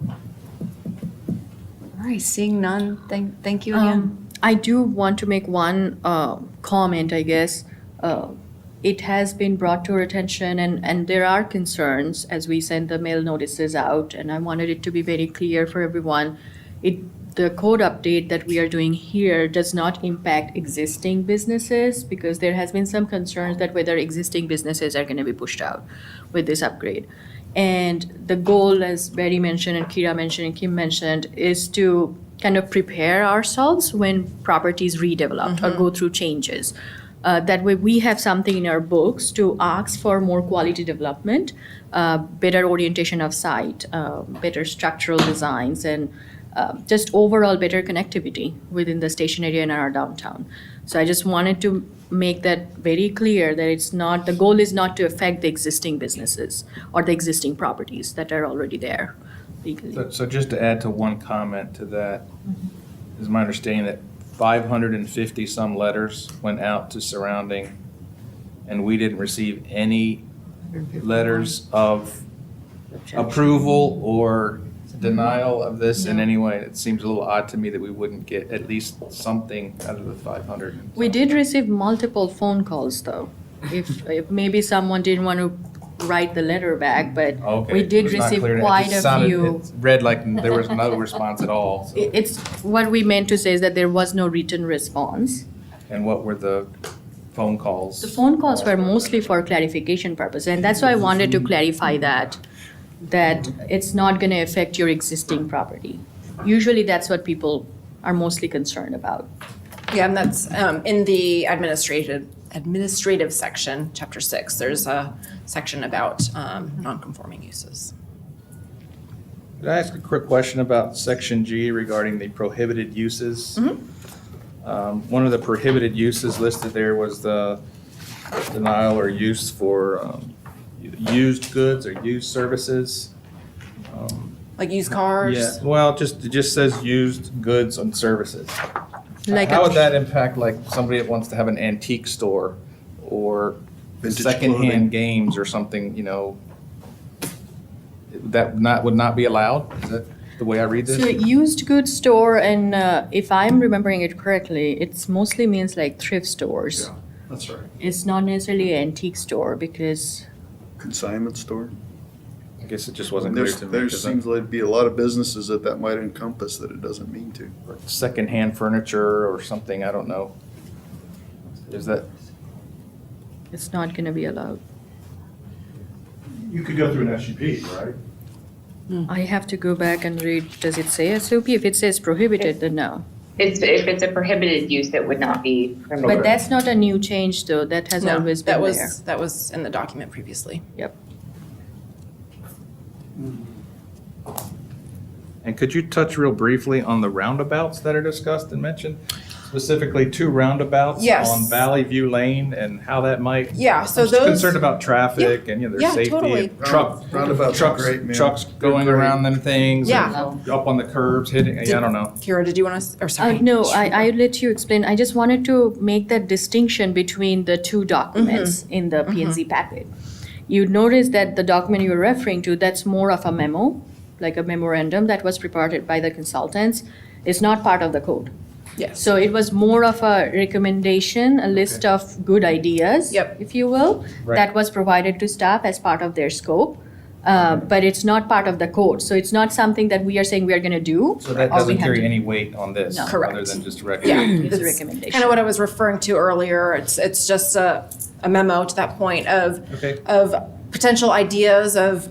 All right, seeing none, thank you again. I do want to make one comment, I guess. It has been brought to our attention and there are concerns as we send the mail notices out, and I wanted it to be very clear for everyone. The code update that we are doing here does not impact existing businesses because there has been some concerns that whether existing businesses are going to be pushed out with this upgrade. And the goal, as Barry mentioned and Kira mentioned and Kim mentioned, is to kind of prepare ourselves when property is redeveloped or go through changes. That way, we have something in our books to ask for more quality development, better orientation of site, better structural designs, and just overall better connectivity within the station area and our downtown. So I just wanted to make that very clear that it's not, the goal is not to affect the existing businesses or the existing properties that are already there legally. So just to add to one comment to that, is my understanding that 550 some letters went out to surrounding, and we didn't receive any letters of approval or denial of this in any way. It seems a little odd to me that we wouldn't get at least something out of the 500. We did receive multiple phone calls, though. If maybe someone didn't want to write the letter back, but Okay. we did It's not receive clear to me. It quite just a sounded- few. It read like there was no response at all. So. It's, what we meant to say is that there was no written response. And what were the phone calls? The phone calls were mostly for clarification purpose, and that's why I wanted to clarify that it's not gonna affect your existing property. Usually, that's what people are mostly concerned about. Yeah, and that's in the administrative section, chapter 6. There's a section about non-conforming uses. Could I ask a quick question about section G regarding the prohibited uses? One of the prohibited uses listed there was the denial or use for used goods or used services. Like used cars. Yeah, well, it just says used goods and services. Like How a- would that impact like somebody that wants to have an antique store or Vintage secondhand clothing. games or something, you know? That would not be allowed? Is that the way I read this? So used goods store, and if I'm remembering it correctly, it's mostly means like thrift stores. Yeah, that's right. It's not necessarily an antique store because Consignment store? I guess it just wasn't clear to me. There 'cause seems like to be a lot of businesses that might encompass that it doesn't mean to. secondhand furniture or something, I don't know. Is that, it's not gonna be allowed. You could go through an SUP, right? I have to go back and read, does it say SOP? If it says prohibited, then no. If it's a prohibited use, it would not be permitted. But that's not a new change, though. That has No, always that been there. that was in the document previously. Yep. and could you touch real briefly on the roundabouts that are discussed and mentioned? Specifically, 2 roundabouts Yes. on Valley View Lane and how that might. Yeah, so I'm just those. concerned about traffic and, you know, Yeah, their safety. totally. Roundabouts are great, man. Trucks going They're great. around them things. Yeah. and Up on the curbs, hitting, I don't know. Kira, did you want to, or sorry? No, I'll let you explain. I just wanted to make that distinction between the two documents in the P&Z packet. You'd notice that the document you're referring to, that's more of a memo, like a memorandum that was prepared by the consultants. It's not part of the code. Yes. So it was more of a recommendation, a list of good ideas, Yep. if you will, Right. that was provided to staff as part of their scope. But it's not part of the code. So it's not something that we are saying we are going to do. So that or we doesn't have carry to- any weight on this? No. Other Correct. than just a Yeah. recommendation? It's a recommendation. Kind of what I was referring to earlier. It's just a memo to that point Okay. of potential ideas of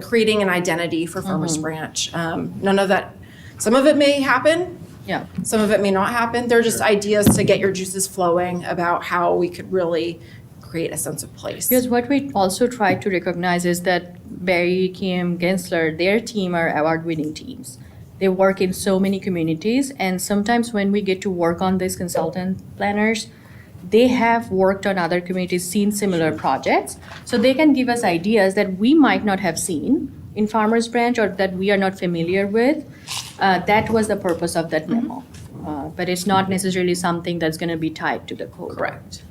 creating an identity for Farmers Branch. None of that, some of it may happen, Yeah. some of it may not happen. They're just ideas to get your juices flowing about how we could really create a sense of place. Because what we also try to recognize is that Barry, Kim, Gensler, their team are award-winning teams. They work in so many communities, and sometimes when we get to work on these consultant planners, they have worked on other communities, seen similar projects, so they can give us ideas that we might not have seen in Farmers Branch or that we are not familiar with. That was the purpose of that memo. But it's not necessarily something that's going to be tied to the code. Correct.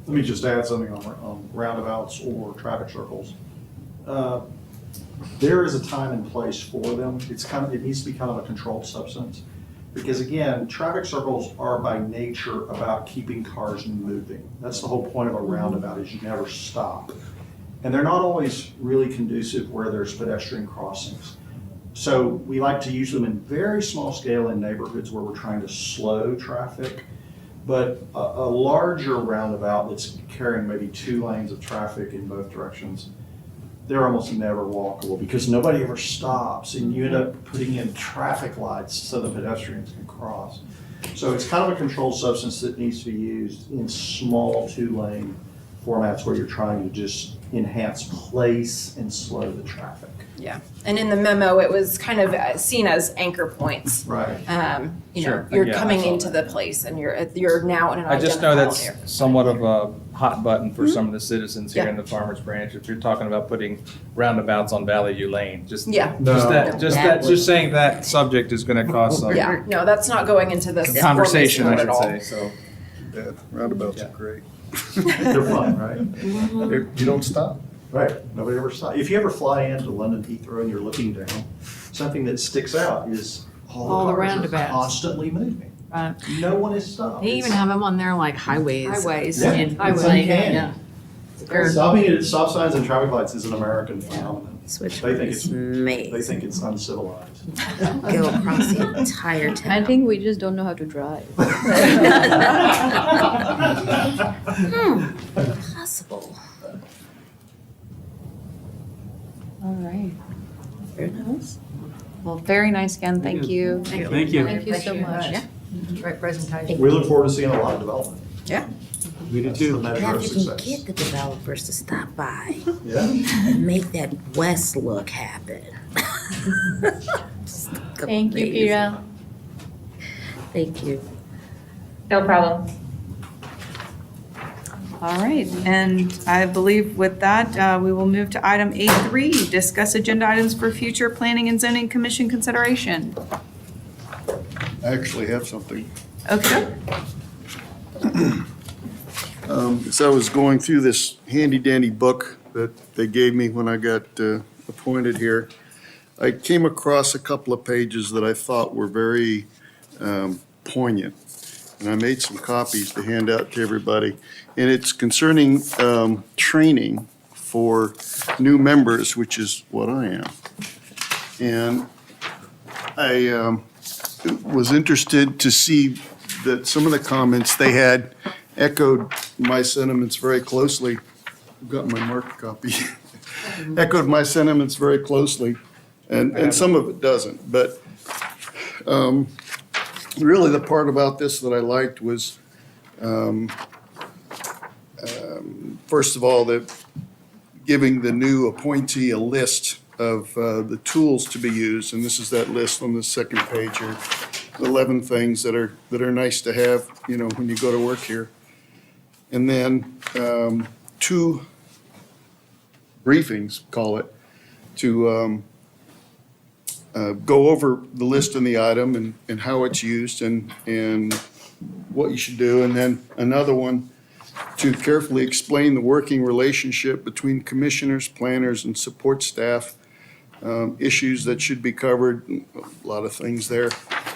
Let me just add something on roundabouts or traffic circles. There is a time and place for them. It needs to be kind of a controlled substance. Because again, traffic circles are by nature about keeping cars moving. That's the whole point of a roundabout, is you never stop. And they're not always really conducive where there's pedestrian crossings. So we like to use them in very small scale in neighborhoods where we're trying to slow traffic. But a larger roundabout that's carrying maybe 2 lanes of traffic in both directions, they're almost never walkable because nobody ever stops, and you end up putting in traffic lights so the pedestrians can cross. So it's kind of a controlled substance that needs to be used in small 2-lane formats where you're trying to just enhance place and slow the traffic. Yeah, and in the memo, it was kind of seen as anchor points. Right. You Sure. know, you're Yeah, I coming saw into the place and you're now in an I just know identifiable area. that's somewhat of a hot button for some of the citizens here Yeah. in the Farmers Branch. If you're talking about putting roundabouts on Valley View Lane, just Yeah. just saying that subject is going to cause some Yeah, no, that's not going into this. conversation, I form-based should code say. So Yeah, roundabouts Yeah. are great. They're fun, right? You don't stop. Right. Nobody ever stops. If you ever fly into London Heathrow and you're looking down, something that sticks out is all the the cars are roundabouts. constantly moving. Right. No one is stopped. They even have them on their like highways. Highways. Yeah, And- it's like, uncanny. yeah. Stopping at stop signs and traffic lights is an American phenomenon. Switch They think is They amazing. think it's uncivilized. Go across the entire town. I think we just don't know how to drive. Possible. All right. Very nice. Well, very nice again. Thank you. Thank you. Thank you so much. Great presentation. We look forward to seeing a lot of development. We do That's the too. measure Now, of if you can success. get the developers to stop by Yeah. and make that west look happen. Thank you, Amazing. Kira. Thank you. No problem. All right, and I believe with that, we will move to item A3, discuss agenda items for future Planning and Zoning Commission consideration. I actually have something. Okay. As I was going through this handy dandy book that they gave me when I got appointed here, I came across a couple of pages that I thought were very poignant. And I made some copies to hand out to everybody. And it's concerning training for new members, which is what I am. And I was interested to see that some of the comments they had echoed my sentiments very closely. I've got my marked copy. Echoed my sentiments very closely, and some of it doesn't. But really, the part about this that I liked was, first of all, that giving the new appointee a list of the tools to be used, and this is that list on the second page here, 11 things that are nice to have, you know, when you go to work here. And then 2 briefings, call it, to go over the list and the item and how it's used and what you should do. And then another one to carefully explain the working relationship between commissioners, planners, and support staff, issues that should be covered, a lot of things there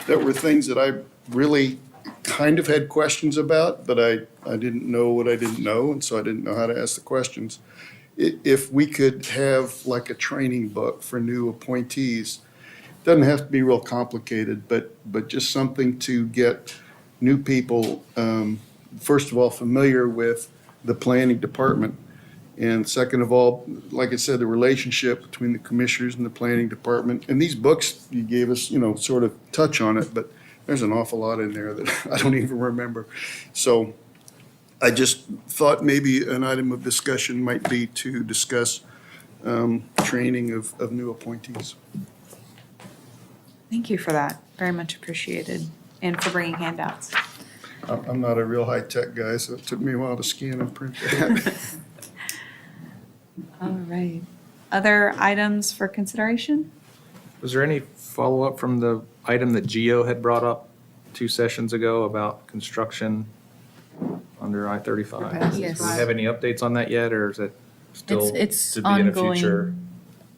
that were things that I really kind of had questions about, but I didn't know what I didn't know, and so I didn't know how to ask the questions. If we could have like a training book for new appointees, doesn't have to be real complicated, but just something to get new people, first of all, familiar with the planning department. And second of all, like I said, the relationship between the commissioners and the planning department. And these books you gave us, you know, sort of touch on it, but there's an awful lot in there that I don't even remember. So I just thought maybe an item of discussion might be to discuss training of new appointees. Thank you for that. Very much appreciated. And for bringing handouts. I'm not a real high-tech guy, so it took me a while to scan and print that. All right. Other items for consideration? was there any follow-up from the item that Geo had brought up 2 sessions ago about construction under I-35? Yes. Do we have any updates on that yet, or is it still It's to be in a future? ongoing.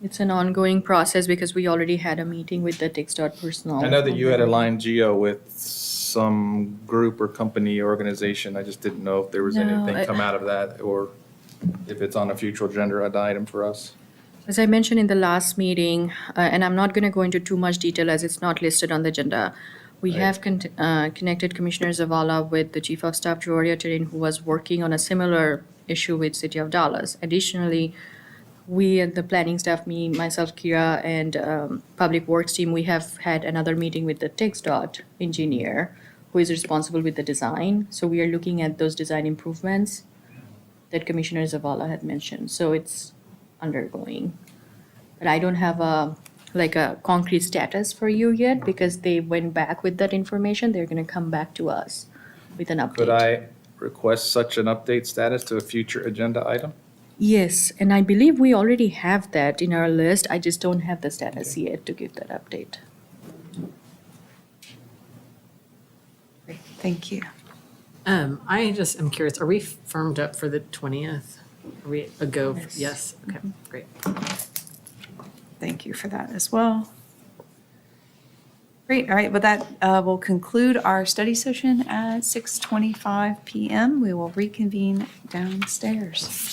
It's an ongoing process because we already had a meeting with the TXDOT personnel. I know that you had aligned Geo with some group or company or organization. I just didn't know if there was No, anything I- come out of that, or if it's on a future agenda item for us. As I mentioned in the last meeting, and I'm not going to go into too much detail as it's not listed on the agenda, we have connected Commissioner Zavala with the Chief of Staff, Gloria Terrain, who was working on a similar issue with City of Dallas. Additionally, we and the planning staff, me, myself, Kira, and Public Works team, we have had another meeting with the TXDOT engineer, who is responsible with the design. So we are looking at those design improvements that Commissioner Zavala had mentioned. So it's undergoing. But I don't have a concrete status for you yet because they went back with that information. They're gonna come back to us with an update. Could I request such an update status to a future agenda item? Yes, and I believe we already have that in our list. I just don't have the status yet to give that update. Thank you. I just am curious, are we firmed up for the 20th? Are we a go? Yes. Yes, okay, great. Thank you for that as well. Great, all right, well, that will conclude our study session at 6:25 PM. We will reconvene downstairs.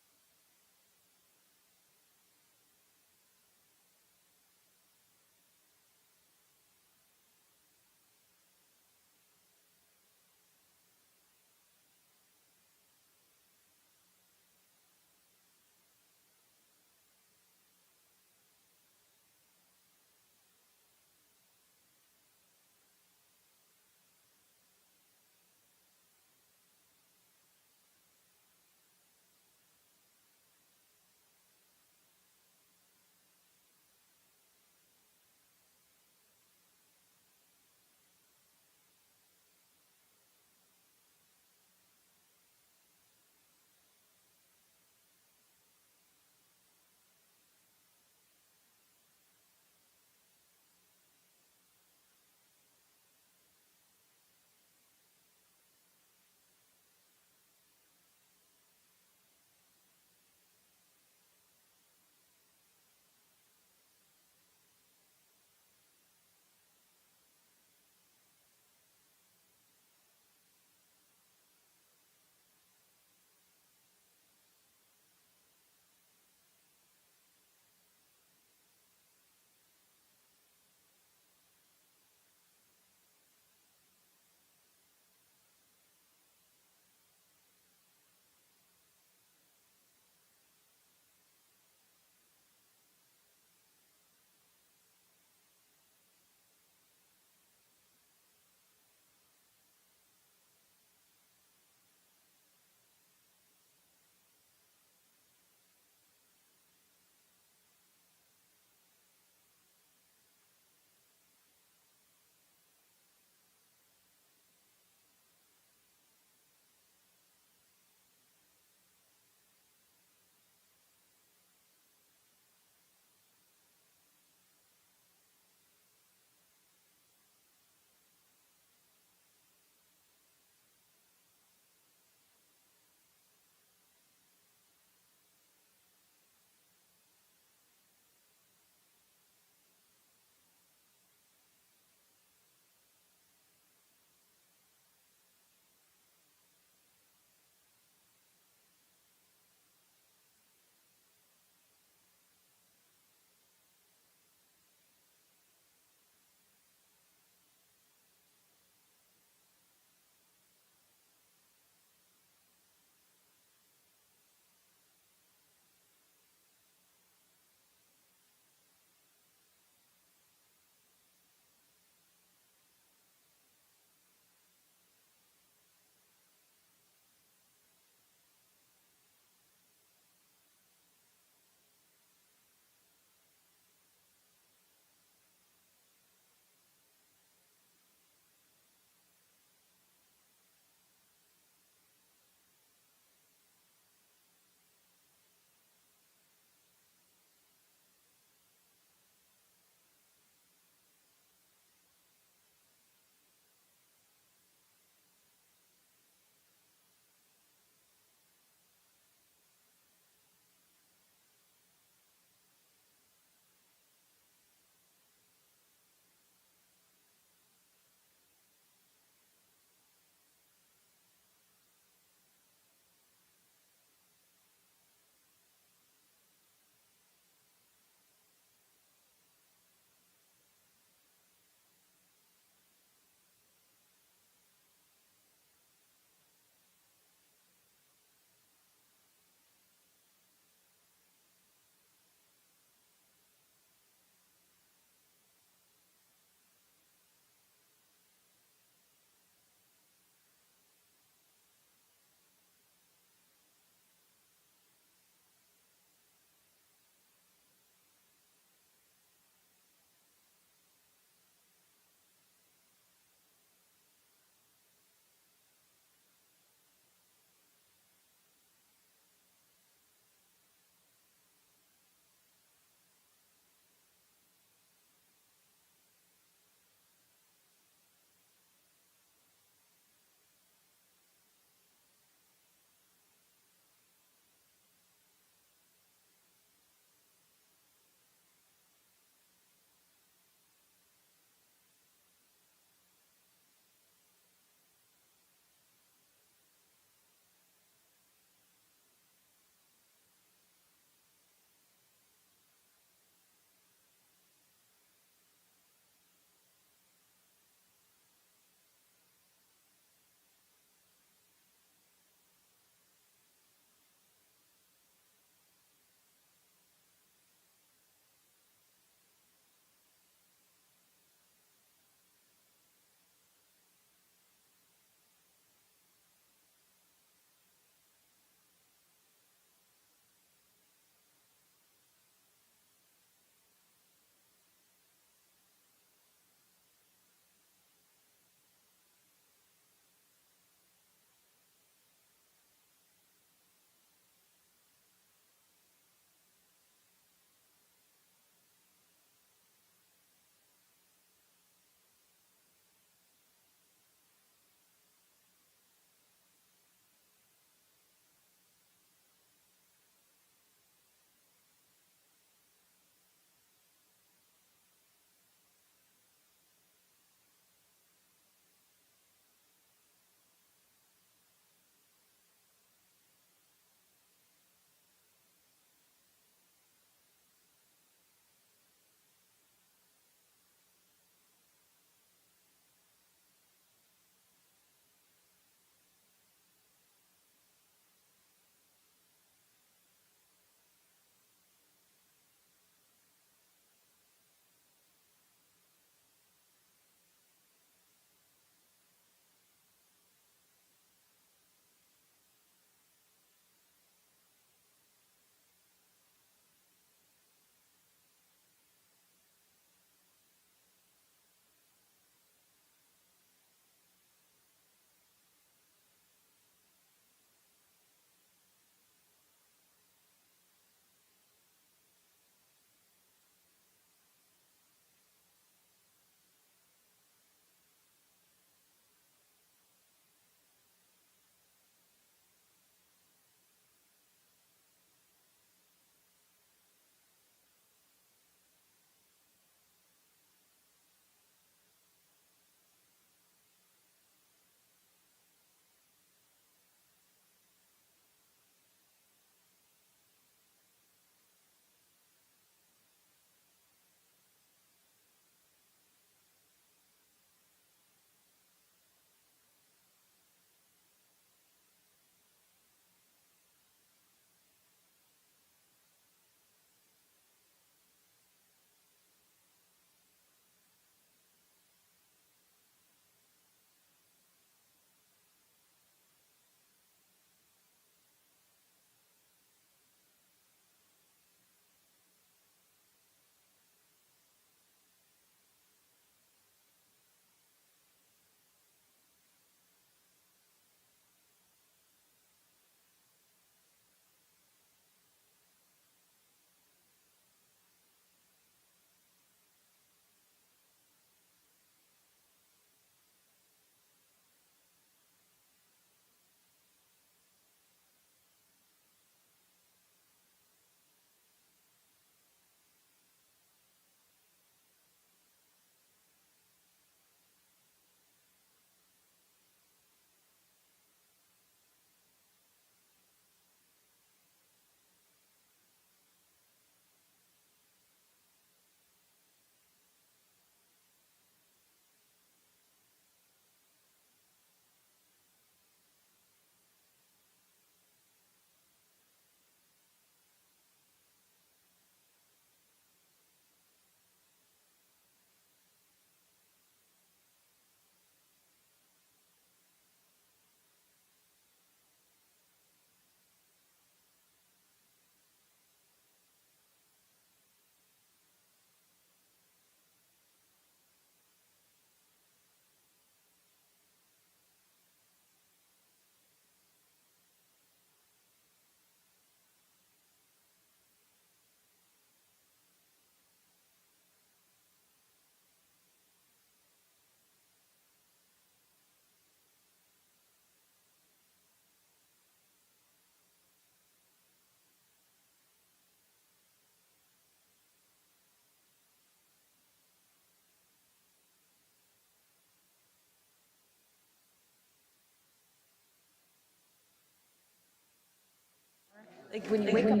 Like when you wake up.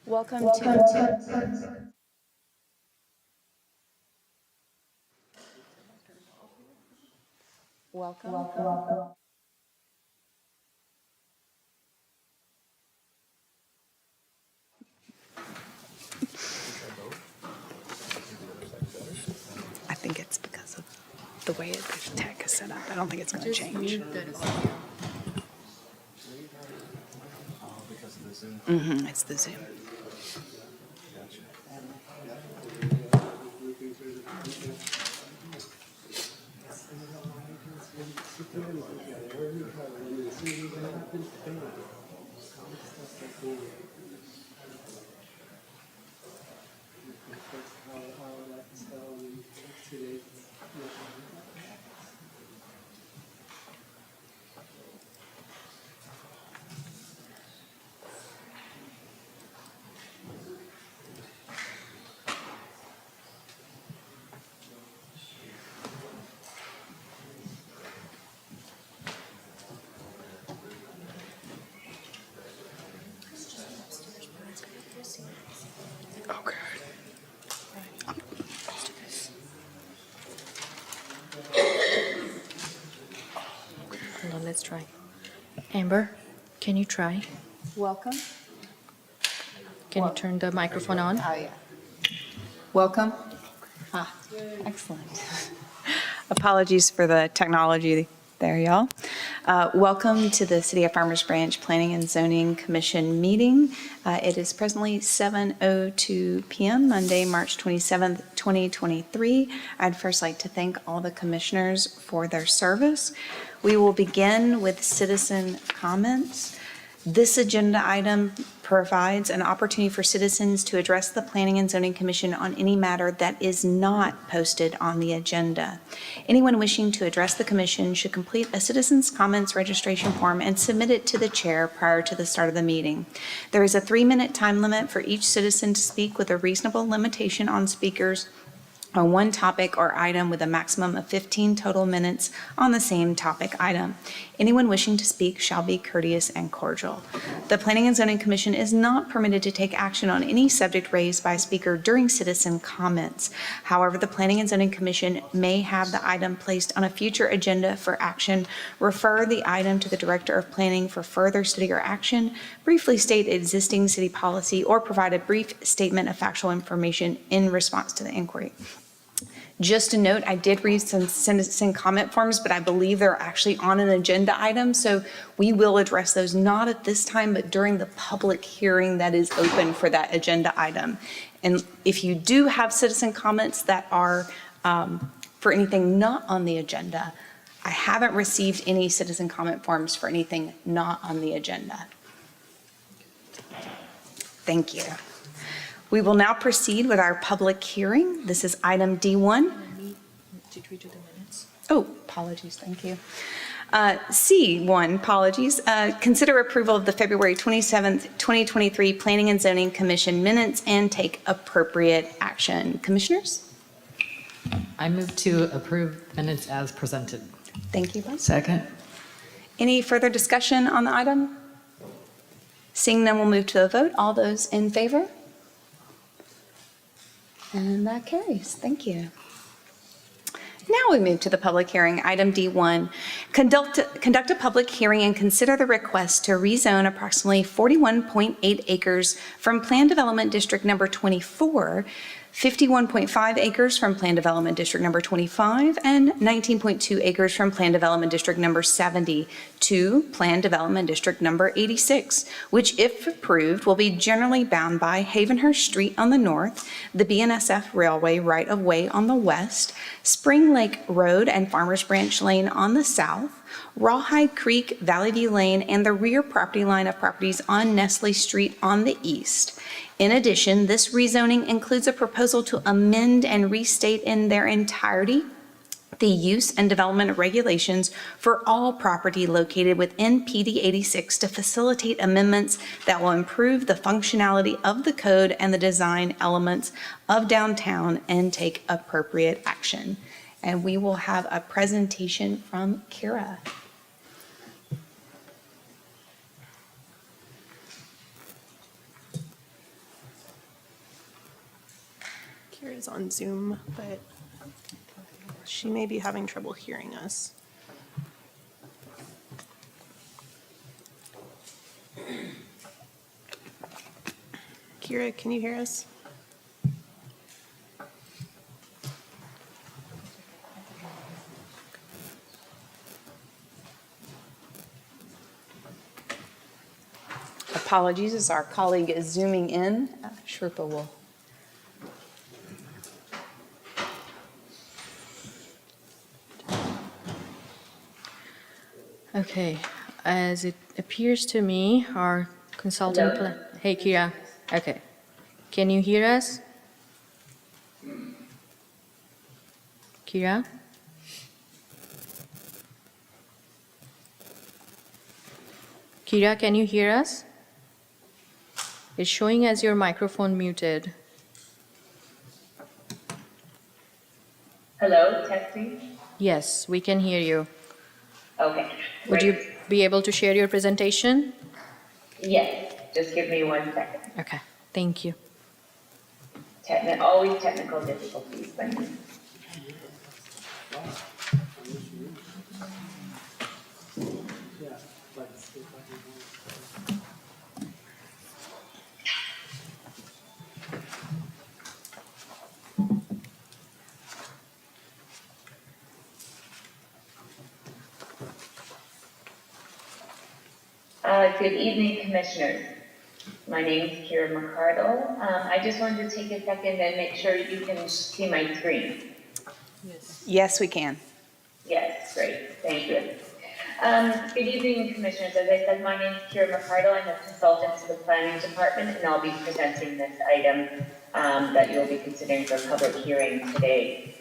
Welcome to. Welcome. I think it's because of the way the tech is set up. I don't think it's going to Just change. mute the It's the Zoom. Okay. Hold on, let's try. Amber, can you try? Welcome. Can you turn the microphone on? Oh, yeah. Welcome. Ah, excellent. Apologies for the technology There, y'all. Welcome to the City of Farmers Branch Planning and Zoning Commission meeting. It is presently 7:02 p.m., Monday, March 27th, 2023. I'd first like to thank all the commissioners for their service. We will begin with citizen comments. This agenda item provides an opportunity for citizens to address the Planning and Zoning Commission on any matter that is not posted on the agenda. Anyone wishing to address the commission should complete a citizen's comments registration form and submit it to the chair prior to the start of the meeting. There is a 3-minute time limit for each citizen to speak, with a reasonable limitation on speakers on one topic or item, with a maximum of 15 total minutes on the same topic item. Anyone wishing to speak shall be courteous and cordial. The Planning and Zoning Commission is not permitted to take action on any subject raised by a speaker during citizen comments. However, the Planning and Zoning Commission may have the item placed on a future agenda for action, refer the item to the Director of Planning for further study or action, briefly state existing city policy, or provide a brief statement of factual information in response to the inquiry. Just a note, I did read some citizen comment forms, but I believe they're actually on an agenda item, so we will address those, not at this time, but during the public hearing that is open for that agenda item. And if you do have citizen comments that are for anything not on the agenda, I haven't received any citizen comment forms for anything not on the agenda. Thank you. We will now proceed with our public hearing. This is item D1. Did we do the minutes? Oh, apologies, thank you. C1, apologies. Consider approval of the February 27th, 2023 Planning and Zoning Commission minutes and take appropriate action. Commissioners? I move to approve minutes as presented. Thank you, Buzz. Second. Any further discussion on the item? Seeing none, we'll move to a vote. All those in favor? And that carries. Thank you. Now we move to the public hearing, item D1. Conduct a public hearing and consider the request to rezone approximately 41.8 acres from Plan Development District Number 24, 51.5 acres from Plan Development District Number 25, and 19.2 acres from Plan Development District Number 70 to Plan Development District Number 86, which, if approved, will be generally bound by Havenhurst Street on the north, the BNSF Railway right-of-way on the west, Spring Lake Road and Farmers Branch Lane on the south, Rawhide Creek, Valley View Lane, and the rear property line of properties on Nestle Street on the east. In addition, this rezoning includes a proposal to amend and restate in their entirety the use and development regulations for all property located within PD 86 to facilitate amendments that will improve the functionality of the code and the design elements of downtown and take appropriate action. And we will have a presentation from Kira. Kira's on Zoom, but she may be having trouble hearing us. Kira, can you hear us? Apologies, as our colleague is zooming in. Sherpa will. Okay, as it appears to me, our consultant. Hey, Kira. Okay. Can you hear us? Kira? Kira, can you hear us? It's showing as your microphone muted. Hello, testing? Yes, we can hear you. Okay. Would you be able to share your presentation? Yes, just give me 1 second. Okay, thank you. Always technical difficulties, but. Good evening, Commissioners. My name is Kira McCardle. I just wanted to take a second and make sure you can see my screen. Yes, we can. Yes, great, thank you. Good evening, Commissioners. As I said, my name is Kira McCardle. I'm a consultant to the Planning Department, and I'll be presenting this item that you'll be considering for public hearing today.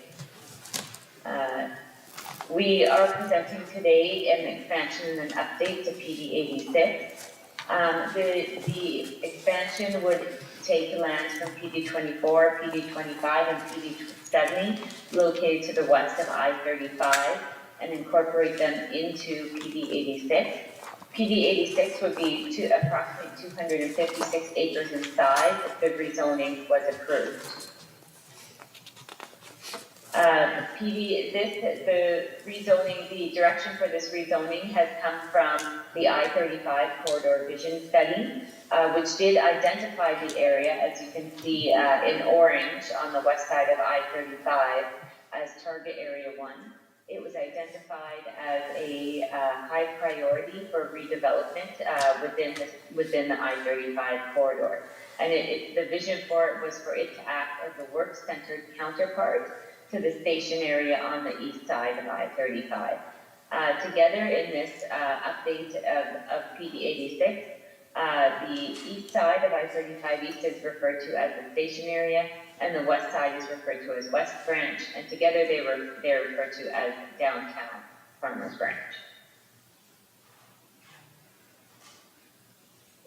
We are presenting today an expansion and an update to PD 86. The expansion would take lands from PD 24, PD 25, and PD 70 located to the west of I-35 and incorporate them into PD 86. PD 86 would be approximately 256 acres in size if the rezoning was approved. The direction for this rezoning has come from the I-35 corridor vision study, which did identify the area, as you can see in orange on the west side of I-35 as target area 1. It was identified as a high priority for redevelopment within the I-35 corridor. And the vision for it was for it to act as a work-centered counterpart to the station area on the east side of I-35. Together in this update of PD 86, the east side of I-35 East is referred to as the station area, and the west side is referred to as West Branch, and together they're referred to as downtown Farmers Branch.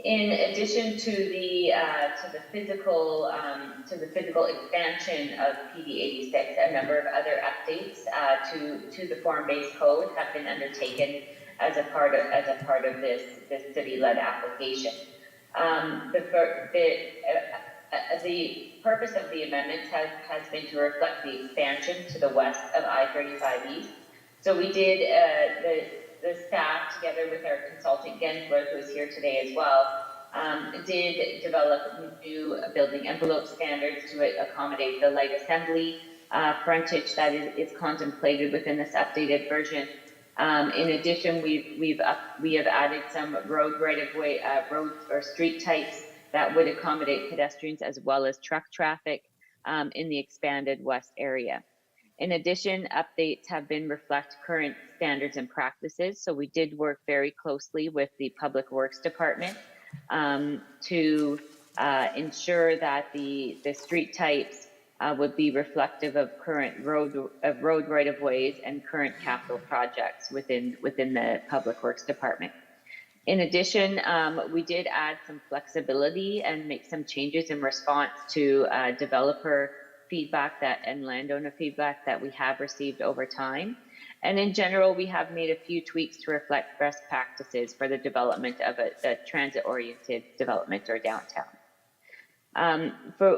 In addition to the physical expansion of PD 86, a number of other updates to the form-based code have been undertaken as a part of this city-led application. The purpose of the amendments has been to reflect the expansion to the west of I-35 East. So we did the staff, together with our consultant Gensler, who is here today as well, did develop new building envelope standards to accommodate the light assembly frontage that is contemplated within this updated version. In addition, we have added some road right-of-way, road or street types that would accommodate pedestrians as well as truck traffic in the expanded west area. In addition, updates have been reflect current standards and practices. So we did work very closely with the Public Works Department to ensure that the street types would be reflective of current road right-of-ways and current capital projects within the Public Works Department. In addition, we did add some flexibility and make some changes in response to developer feedback and landowner feedback that we have received over time. And in general, we have made a few tweaks to reflect best practices for the development of a transit-oriented development or downtown.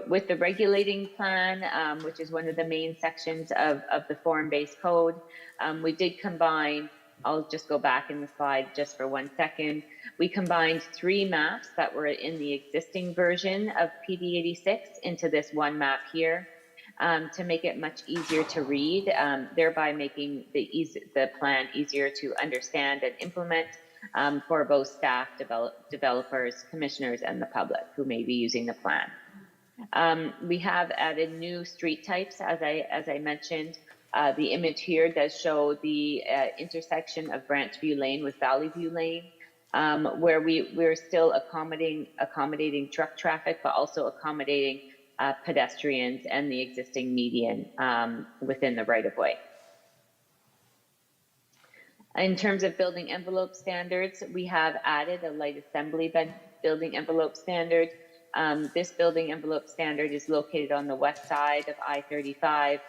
With the regulating plan, which is one of the main sections of the form-based code, we did combine, I'll just go back in the slide just for 1 second. We combined 3 maps that were in the existing version of PD 86 into this one map here to make it much easier to read, thereby making the plan easier to understand and implement for both staff, developers, commissioners, and the public who may be using the plan. We have added new street types, as I mentioned. The image here does show the intersection of Branchview Lane with Valley View Lane, where we're still accommodating truck traffic, but also accommodating pedestrians and the existing median within the right-of-way. In terms of building envelope standards, we have added a light assembly building envelope standard. This building envelope standard is located on the west side of I-35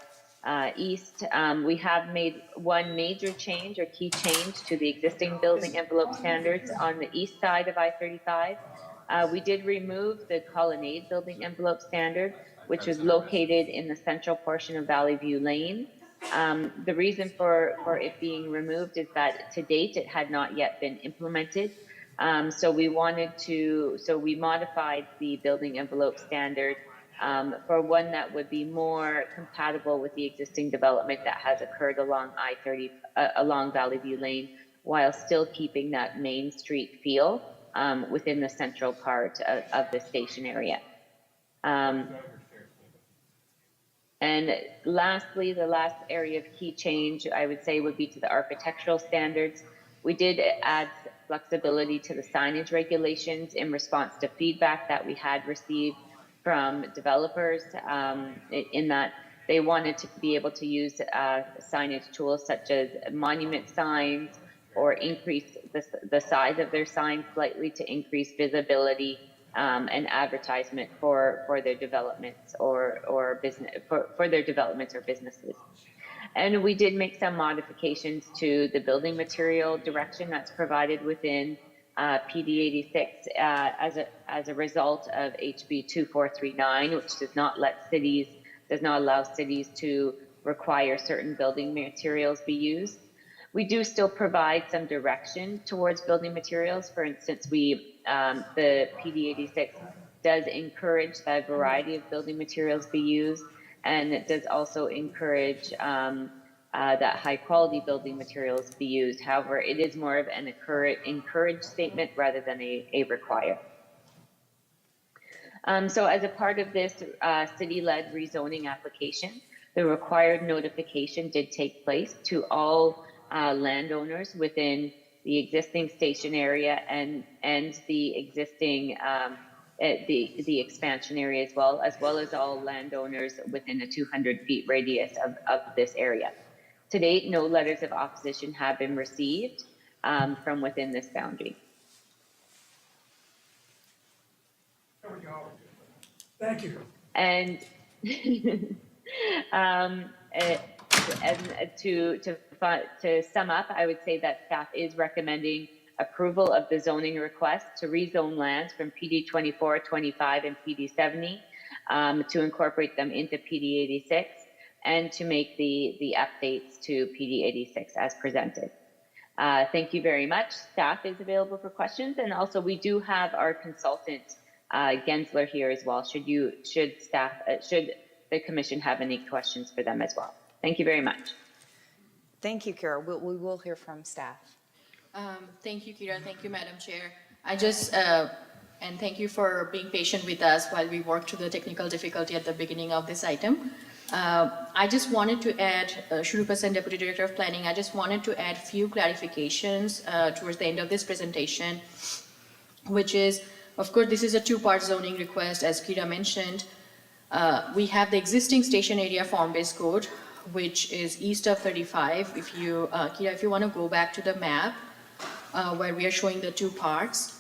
East. We have made one major change or key change to the existing building envelope standards on the east side of I-35. We did remove the colonnade building envelope standard, which was located in the central portion of Valley View Lane. The reason for it being removed is that to date it had not yet been implemented. So we modified the building envelope standard for one that would be more compatible with the existing development that has occurred along along Valley View Lane, while still keeping that Main Street feel within the central part of the station area. And lastly, the last area of key change I would say would be to the architectural standards. We did add flexibility to the signage regulations in response to feedback that we had received from developers in that they wanted to be able to use signage tools such as monument signs or increase the size of their signs slightly to increase visibility and advertisement for their developments or business for their developments or businesses. And we did make some modifications to the building material direction that's provided within PD 86 as a result of HB 2439, which does not allow cities to require certain building materials be used. We do still provide some direction towards building materials. For instance, the PD 86 does encourage that a variety of building materials be used, and it does also encourage that high quality building materials be used. However, it is more of an encourage statement rather than a require. So as a part of this city-led rezoning application, the required notification did take place to all landowners within the existing station area and the existing the expansion area as well as all landowners within a 200 feet radius of this area. To date, no letters of opposition have been received from within this boundary. There we go. Thank you. And to sum up, I would say that staff is recommending approval of the zoning request to rezone lands from PD 24, 25, and PD 70 to incorporate them into PD 86 and to make the updates to PD 86 as presented. Thank you very much. Staff is available for questions, and also we do have our consultant Gensler here as well. Should the commission have any questions for them as well? Thank you very much. Thank you, Kira. We will hear from staff. Thank you, Kira. Thank you, Madam Chair. And thank you for being patient with us while we worked through the technical difficulty at the beginning of this item. I just wanted to add, Shrupa Sen, Deputy Director of Planning, I just wanted to add few clarifications towards the end of this presentation, which is, of course, this is a two-part zoning request, as Kira mentioned. We have the existing station area form-based code, which is east of 35. If you, Kira, if you want to go back to the map where we are showing the two parts.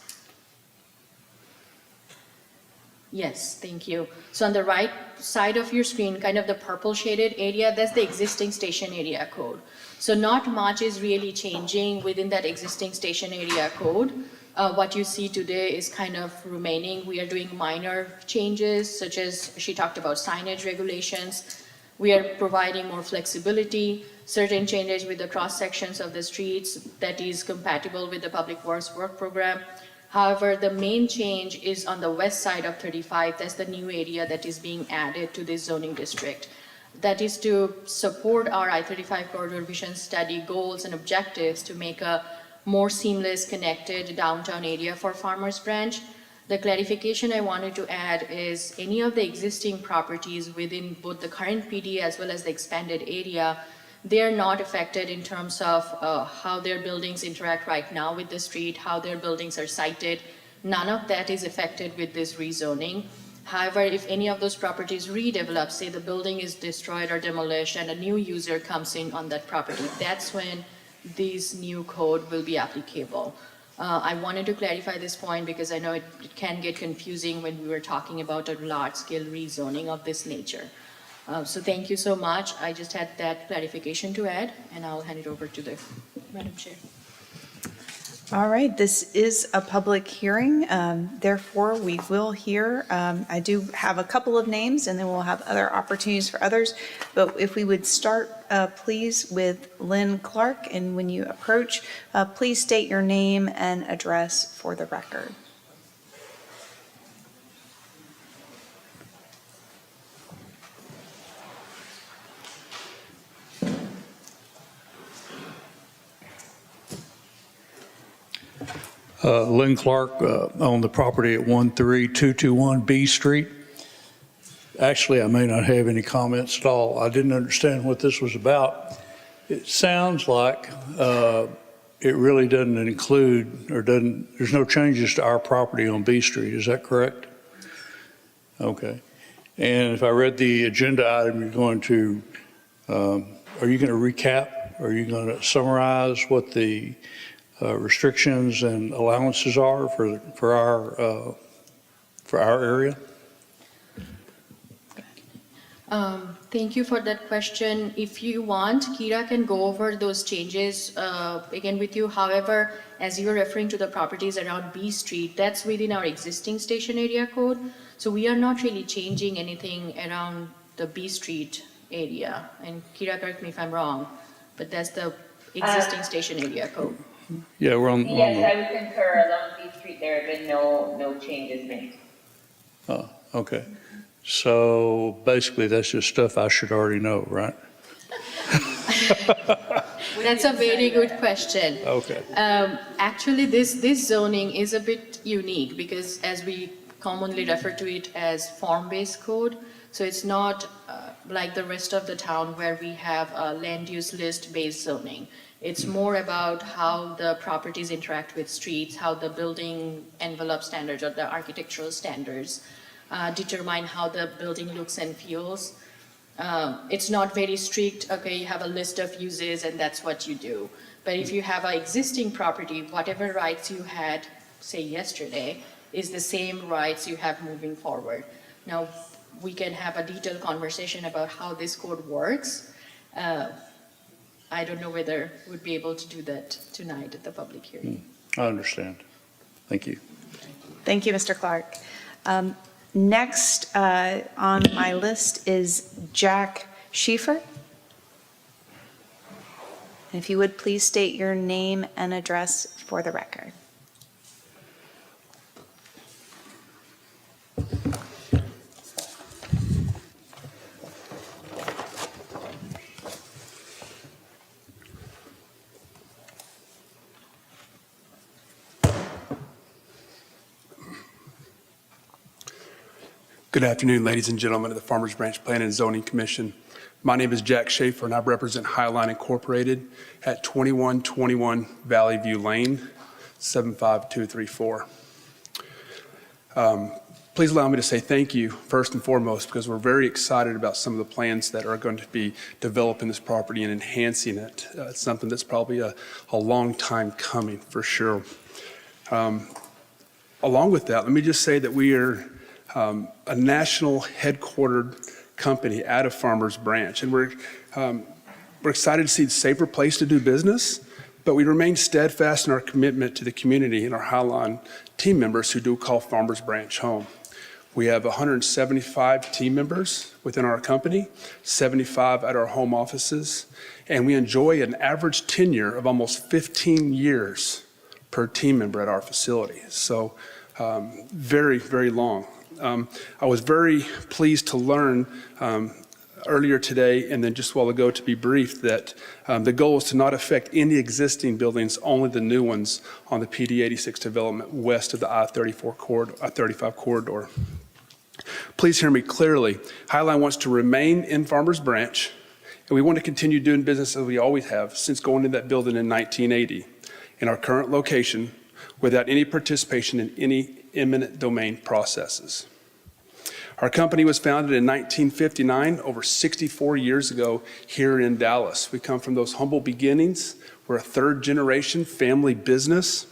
Yes, thank you. So on the right side of your screen, kind of the purple shaded area, that's the existing station area code. So not much is really changing within that existing station area code. What you see today is kind of remaining. We are doing minor changes, such as she talked about signage regulations. We are providing more flexibility, certain changes with the cross sections of the streets that is compatible with the Public Works work program. However, the main change is on the west side of 35. That's the new area that is being added to this zoning district. That is to support our I-35 corridor vision study goals and objectives to make a more seamless, connected downtown area for Farmers Branch. The clarification I wanted to add is any of the existing properties within both the current PD as well as the expanded area, they are not affected in terms of how their buildings interact right now with the street, how their buildings are sited. None of that is affected with this rezoning. However, if any of those properties redevelop, say the building is destroyed or demolished and a new user comes in on that property, that's when this new code will be applicable. I wanted to clarify this point because I know it can get confusing when we were talking about a large-scale rezoning of this nature. So thank you so much. I just had that clarification to add, and I'll hand it over to the Madam Chair. All right, this is a public hearing. Therefore, we will hear, I do have a couple of names, and then we'll have other opportunities for others. But if we would start, please, with Lynn Clark, and when you approach, please state your name and address for the record. Lynn Clark, on the property at 13221 B Street. Actually, I may not have any comments at all. I didn't understand what this was about. It sounds like it really doesn't include, or there's no changes to our property on B Street. Is that correct? Okay. And if I read the agenda item, are you going to recap? Are you going to summarize what the restrictions and allowances are for our area? Thank you for that question. If you want, Kira can go over those changes again with you. However, as you're referring to the properties around B Street, that's within our existing station area code. So we are not really changing anything around the B Street area. And Kira, correct me if I'm wrong, but that's the existing station area code. Yeah, we're on. Yes, I would concur. Along B Street, there have been no changes made. Oh, okay. So basically, that's just stuff I should already know, right? That's a very good question. Okay. Actually, this zoning is a bit unique because as we commonly refer to it as form-based code, so it's not like the rest of the town where we have a land use list-based zoning. It's more about how the properties interact with streets, how the building envelope standards or the architectural standards determine how the building looks and feels. It's not very strict, okay, you have a list of uses and that's what you do. But if you have an existing property, whatever rights you had, say yesterday, is the same rights you have moving forward. Now, we can have a detailed conversation about how this code works. I don't know whether we'd be able to do that tonight at the public hearing. I understand. Thank you. Thank you, Mr. Clark. Next on my list is Jack Schieffer. If you would please state your name and address for the record. Good afternoon, ladies and gentlemen of the Farmers Branch Planning and Zoning Commission. My name is Jack Schaefer, and I represent Highline Incorporated at 2121 Valley View Lane, 75234. Please allow me to say thank you first and foremost because we're very excited about some of the plans that are going to be developing this property and enhancing it. It's something that's probably a long time coming for sure. Along with that, let me just say that we are a national headquartered company out of Farmers Branch, and we're excited to see a safer place to do business, but we remain steadfast in our commitment to the community and our Highline team members who do call Farmers Branch home. We have 175 team members within our company, 75 at our home offices, and we enjoy an average tenure of almost 15 years per team member at our facility. So very, very long. I was very pleased to learn earlier today and then just a while ago to be briefed that the goal is to not affect any existing buildings, only the new ones on the PD 86 development west of the I-35 corridor. Please hear me clearly. Highline wants to remain in Farmers Branch, and we want to continue doing business as we always have since going into that building in 1980 in our current location without any participation in any eminent domain processes. Our company was founded in 1959, over 64 years ago here in Dallas. We come from those humble beginnings. We're a third-generation family business.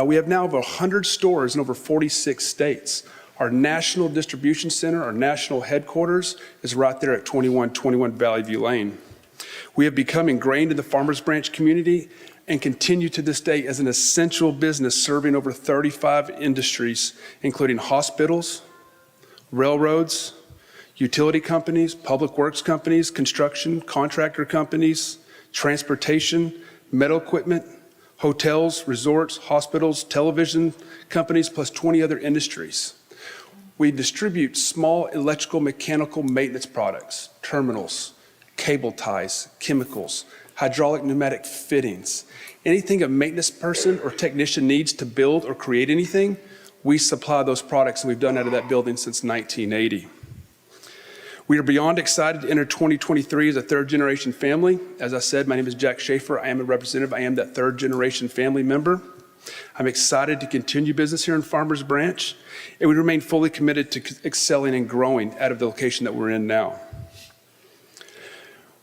We have now over 100 stores in over 46 states. Our national distribution center, our national headquarters, is right there at 2121 Valley View Lane. We have become ingrained in the Farmers Branch community and continue to this day as an essential business serving over 35 industries, including hospitals, railroads, utility companies, public works companies, construction, contractor companies, transportation, metal equipment, hotels, resorts, hospitals, television companies, plus 20 other industries. We distribute small electrical mechanical maintenance products, terminals, cable ties, chemicals, hydraulic pneumatic fittings. Anything a maintenance person or technician needs to build or create anything, we supply those products, and we've done that at that building since 1980. We are beyond excited to enter 2023 as a third-generation family. As I said, my name is Jack Schaefer. I am a representative. I am that third-generation family member. I'm excited to continue business here in Farmers Branch, and we remain fully committed to excelling and growing out of the location that we're in now.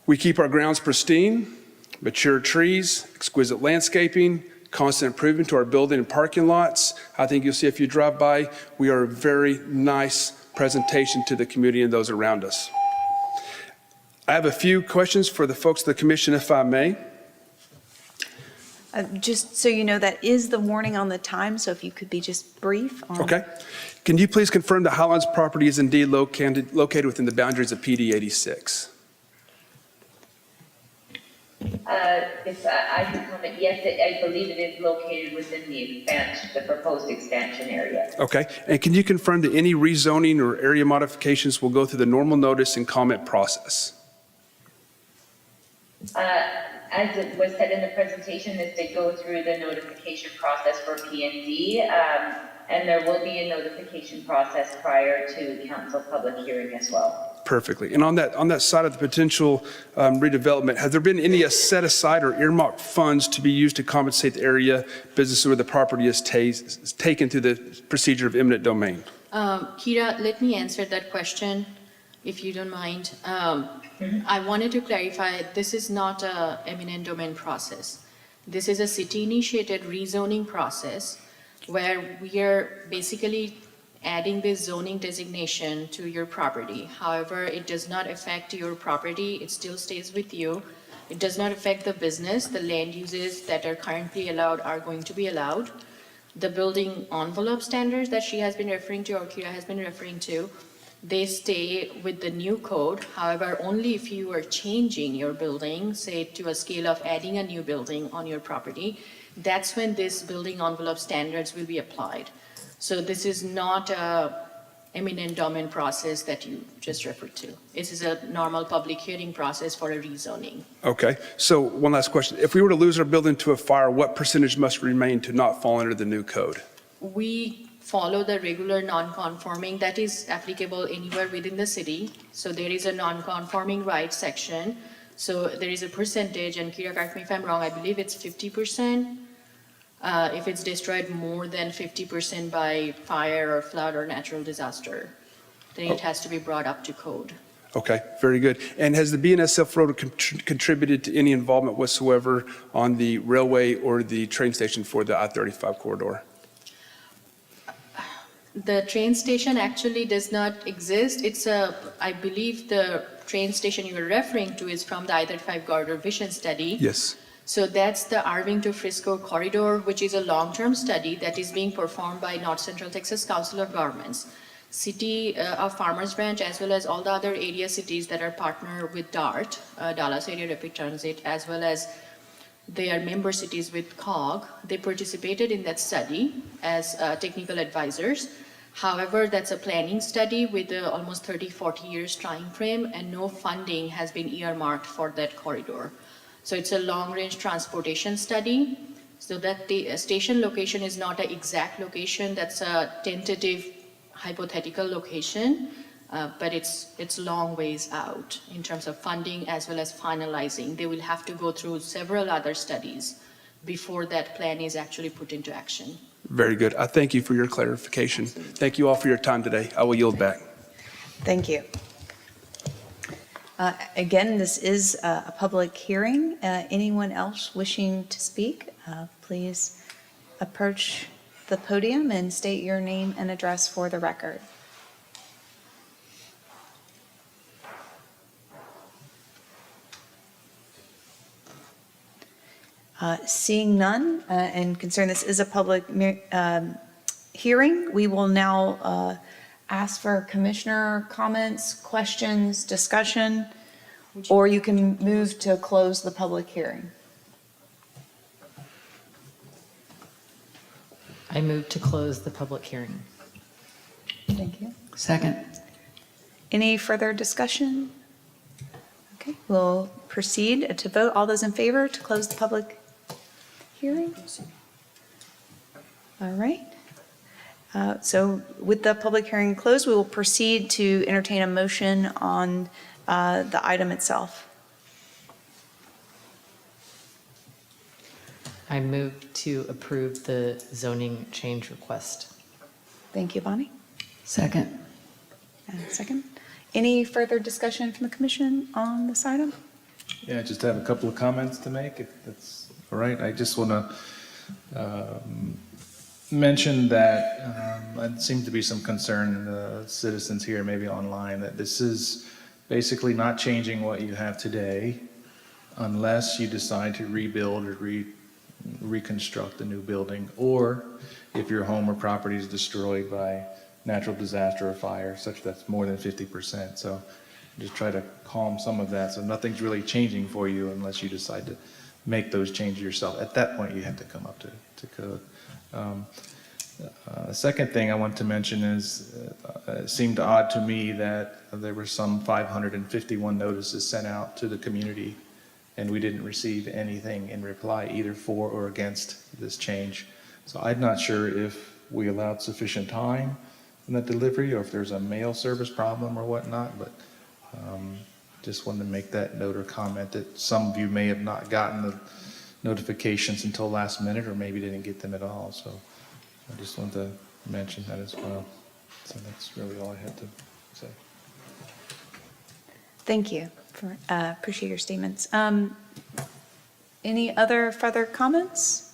We keep our grounds pristine, mature trees, exquisite landscaping, constant improvement to our building and parking lots. I think you'll see if you drive by, we are a very nice presentation to the community and those around us. I have a few questions for the folks of the commission, if I may. Just so you know, that is the warning on the time, so if you could be just brief. Okay. Can you please confirm that Highlands property is indeed located within the boundaries of PD 86? If I can comment, yes, I believe it is located within the proposed expansion area. Okay. And can you confirm that any rezoning or area modifications will go through the normal notice and comment process? As it was said in the presentation, is they go through the notification process for P&D, and there will be a notification process prior to council public hearing as well. Perfectly. And on that side of the potential redevelopment, has there been any set aside or earmarked funds to be used to compensate the area business where the property is taken through the procedure of eminent domain? Kira, let me answer that question, if you don't mind. I wanted to clarify, this is not a eminent domain process. This is a city-initiated rezoning process where we are basically adding this zoning designation to your property. However, it does not affect your property. It still stays with you. It does not affect the business. The land uses that are currently allowed are going to be allowed. The building envelope standards that she has been referring to, or Kira has been referring to, they stay with the new code. However, only if you are changing your building, say to a scale of adding a new building on your property, that's when this building envelope standards will be applied. So this is not a eminent domain process that you just referred to. This is a normal public hearing process for a rezoning. Okay. So one last question. If we were to lose our building to a fire, what percentage must remain to not fall under the new code? We follow the regular non-conforming that is applicable anywhere within the city. So there is a non-conforming rights section. So there is a percentage, and Kira, correct me if I'm wrong, I believe it's 50%. If it's destroyed more than 50% by fire or flood or natural disaster, then it has to be brought up to code. Okay, very good. And has the BNSF Road contributed to any involvement whatsoever on the railway or the train station for the I-35 corridor? The train station actually does not exist. I believe the train station you are referring to is from the I-35 corridor vision study. Yes. So that's the Irving to Frisco corridor, which is a long-term study that is being performed by North Central Texas Council of Governments, City of Farmers Branch, as well as all the other area cities that are partnered with DART, Dallas Area Rapid Transit, as well as they are member cities with COG. They participated in that study as technical advisors. However, that's a planning study with almost 30-40 years time frame, and no funding has been earmarked for that corridor. So it's a long-range transportation study. So that the station location is not an exact location. That's a tentative hypothetical location, but it's long ways out in terms of funding as well as finalizing. They will have to go through several other studies before that plan is actually put into action. Very good. I thank you for your clarification. Thank you all for your time today. I will yield back. Thank you. Again, this is a public hearing. Anyone else wishing to speak, please approach the podium and state your name and address for the record. Seeing none and concerned this is a public hearing, we will now ask for commissioner comments, questions, discussion, or you can move to close the public hearing. I move to close the public hearing. Thank you. Second. Any further discussion? Okay, we'll proceed to vote. All those in favor to close the public hearing? All right. So with the public hearing closed, we will proceed to entertain a motion on the item itself. I move to approve the zoning change request. Thank you, Bonnie. Second. And a second. Any further discussion from the commission on this item? Yeah, I just have a couple of comments to make, if that's all right. I just want to mention that there seems to be some concern, citizens here, maybe online, that this is basically not changing what you have today unless you decide to rebuild or reconstruct a new building, or if your home or property is destroyed by natural disaster or fire, such that's more than 50%. So just try to calm some of that. So nothing's really changing for you unless you decide to make those changes yourself. At that point, you have to come up to code. The second thing I want to mention is it seemed odd to me that there were some 551 notices sent out to the community, and we didn't receive anything in reply either for or against this change. So I'm not sure if we allowed sufficient time in that delivery or if there's a mail service problem or whatnot, but just wanted to make that note or comment that some of you may have not gotten the notifications until last minute or maybe didn't get them at all. So I just wanted to mention that as well. So that's really all I had to say. Thank you. Appreciate your statements. Any other further comments?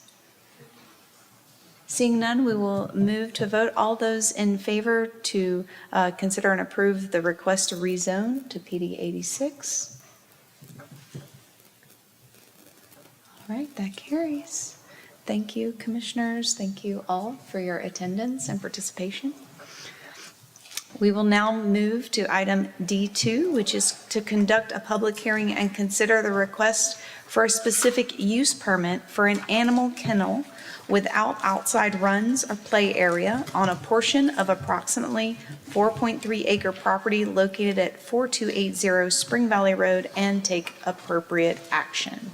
Seeing none, we will move to vote. All those in favor to consider and approve the request to rezone to PD 86? All right, that carries. Thank you, commissioners. Thank you all for your attendance and participation. We will now move to item D2, which is to conduct a public hearing and consider the request for a specific use permit for an animal kennel without outside runs or play area on a portion of approximately 4.3 acre property located at 4280 Spring Valley Road, and take appropriate action.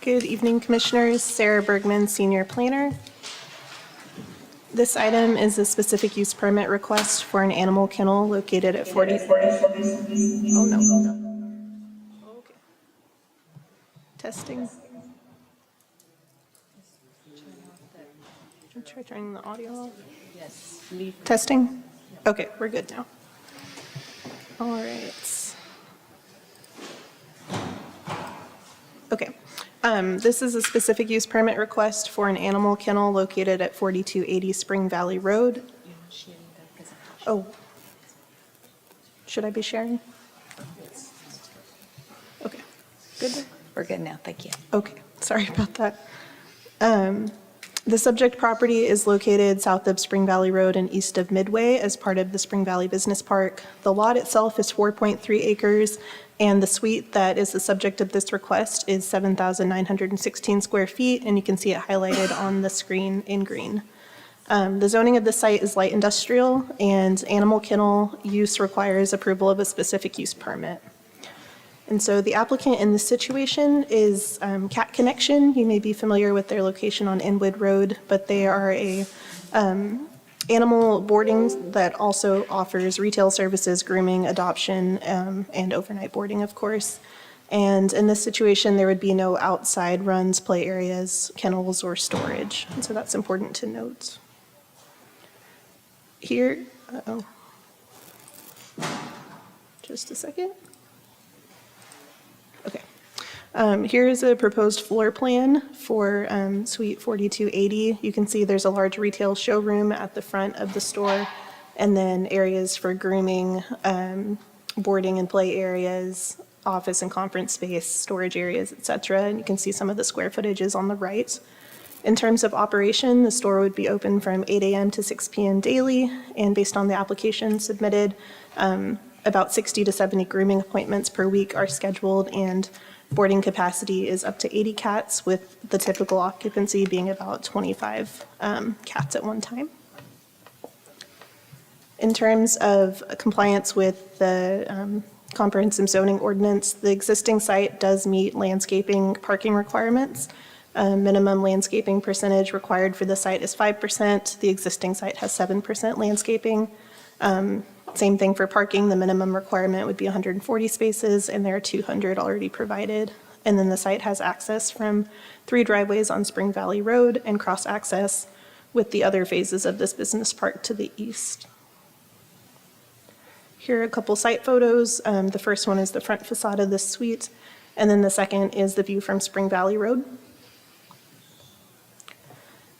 Good evening, Commissioners. Sarah Bergman, Senior Planner. This item is a specific use permit request for an animal kennel located at 40. Oh, no. Okay. Testing. Try turning the audio off. Yes. Testing? Okay, we're good now. All right. Okay. This is a specific use permit request for an animal kennel located at 4280 Spring Valley Road. Oh. Should I be sharing? Okay. Good. We're good now. Thank you. Okay. Sorry about that. The subject property is located south of Spring Valley Road and east of Midway as part of the Spring Valley Business Park. The lot itself is 4.3 acres, and the suite that is the subject of this request is 7,916 square feet, and you can see it highlighted on the screen in green. The zoning of the site is light industrial, and animal kennel use requires approval of a specific use permit. And so the applicant in this situation is Cat Connection. You may be familiar with their location on Inwood Road, but they are a animal boarding that also offers retail services, grooming, adoption, and overnight boarding, of course. And in this situation, there would be no outside runs, play areas, kennels, or storage. And so that's important to note. Here, just a second. Okay. Here is a proposed floor plan for Suite 4280. You can see there's a large retail showroom at the front of the store, and then areas for grooming, boarding and play areas, office and conference space, storage areas, et cetera. And you can see some of the square footage is on the right. In terms of operation, the store would be open from 8 a.m. to 6 p.m. daily, and based on the application submitted, about 60 to 70 grooming appointments per week are scheduled, and Boarding capacity is up to 80 cats, with the typical occupancy being about 25 cats at one time. In terms of compliance with the comprehensive zoning ordinance, the existing site does meet landscaping parking requirements. Minimum landscaping percentage required for the site is 5%. The existing site has 7% landscaping. Same thing for parking. The minimum requirement would be 140 spaces, and there are 200 already provided. And then the site has access from 3 driveways on Spring Valley Road and cross-access with the other phases of this business park to the east. Here are a couple site photos. The first one is the front facade of this suite, and then the second is the view from Spring Valley Road.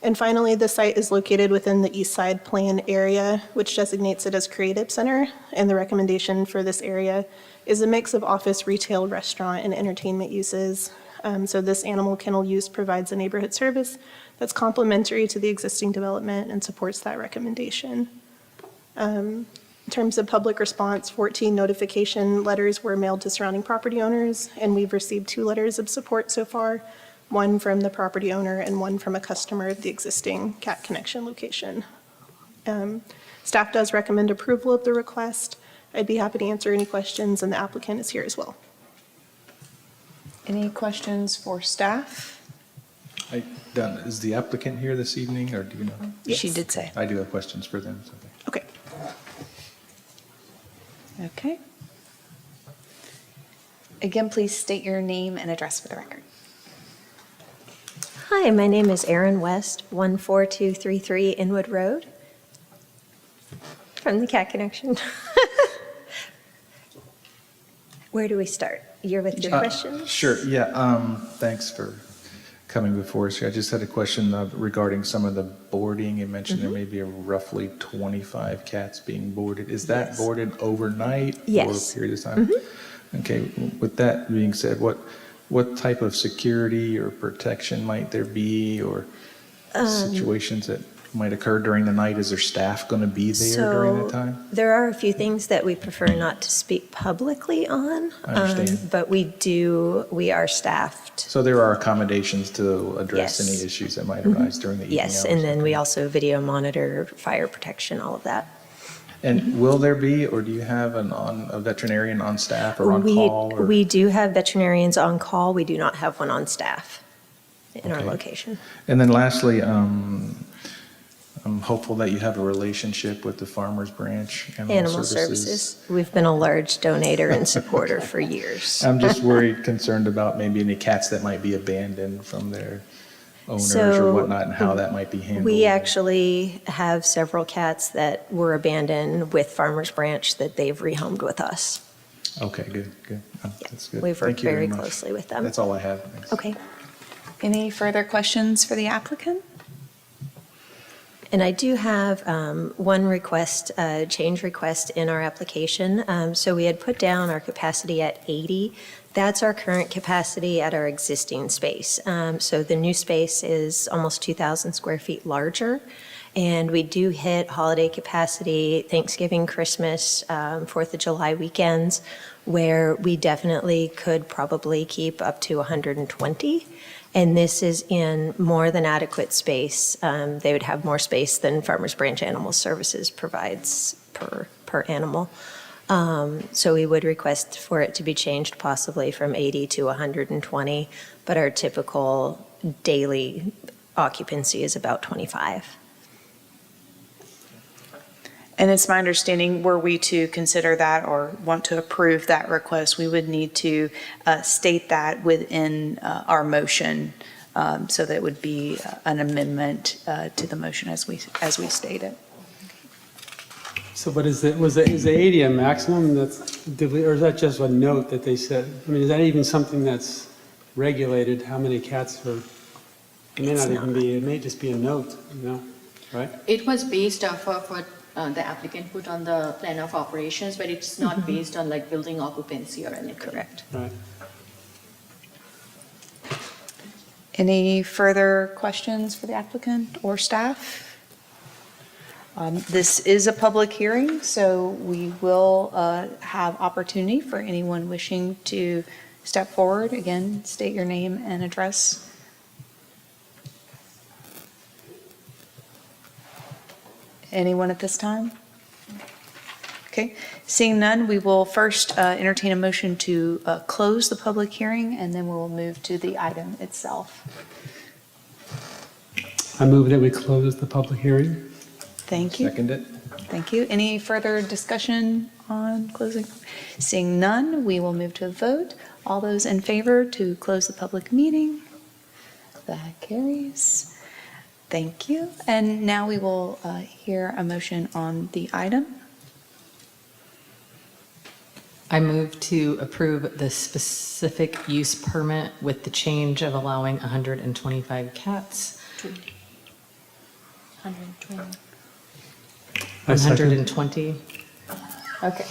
And finally, the site is located within the East Side Plan area, which designates it as Creative Center. And the recommendation for this area is a mix of office, retail, restaurant, and entertainment uses. So this animal kennel use provides a neighborhood service that's complementary to the existing development and supports that recommendation. In terms of public response, 14 notification letters were mailed to surrounding property owners, and we've received 2 letters of support so far. One from the property owner and one from a customer at the existing Cat Connection location. Staff does recommend approval of the request. I'd be happy to answer any questions, and the applicant is here as well. Any questions for staff? Is the applicant here this evening, or do you know? She did say. I do have questions for them. So. Okay. Okay. Again, please state your name and address for the record. Hi, my name is Erin West, 14233 Inwood Road, from the Cat Connection. Where do we start? You're with your questions? Sure, yeah, thanks for coming before us. I just had a question regarding some of the boarding. You mentioned there may be roughly 25 cats being boarded. Is that boarded overnight? Yes. For a period of time? Okay, with that being said, what type of security or protection might there be, or situations that might occur during the night? Is there staff going to be there during that time? There are a few things that we prefer not to speak publicly on. I understand. But we are staffed. So there are accommodations to address Yes. any issues that might arise during the evening Yes, hours? and then we also video monitor fire protection, all of that. And will there be, or do you have a veterinarian on staff or on call? Or? We do have veterinarians on call. We do not have one on staff in our Okay. location. And then lastly, I'm hopeful that you have a relationship with the Farmers Branch Animal Services. We've been a large donator and supporter for years. I'm just concerned about maybe any cats that might be abandoned from their owners or whatnot, and how that might be handled. We actually have several cats that were abandoned with Farmers Branch that they've rehomed with us. Okay, good. That's good. We've worked Thank you very much. closely with them. That's all I have. Thanks. Okay. Any further questions for the applicant? And I do have one request, change request in our application. So we had put down our capacity at 80. That's our current capacity at our existing space. So the new space is almost 2,000 square feet larger. And we do hit holiday capacity, Thanksgiving, Christmas, 4th of July weekends, where we definitely could probably keep up to 120. And this is in more than adequate space. They would have more space than Farmers Branch Animal Services provides per animal. So we would request for it to be changed possibly from 80 to 120, but our typical daily occupancy is about 25. And it's my understanding, were we to consider that or want to approve that request, we would need to state that within our motion, so that it would be an amendment to the motion as we state it. So, but is the 80 a maximum that's, or is that just a note that they said? I mean, is that even something that's regulated, how many cats are, it may not even be, it may just be a note, right? It was based off of what the applicant put on the plan of operations, but it's not based on like building occupancy or anything. Correct. Right. Any further questions for the applicant or staff? This is a public hearing, so we will have opportunity for anyone wishing to step forward. Again, state your name and address. Anyone at this time? Okay, seeing none, we will first entertain a motion to close the public hearing, and then we will move to the item itself. I move that we close the public hearing. Thank you. Second it. Thank you. Any further discussion on closing? Seeing none, we will move to a vote. All those in favor to close the public meeting? That carries. Thank you. And now we will hear a motion on the item. I move to approve the specific use permit with the change of allowing 125 cats. 120. I second. 120. Okay.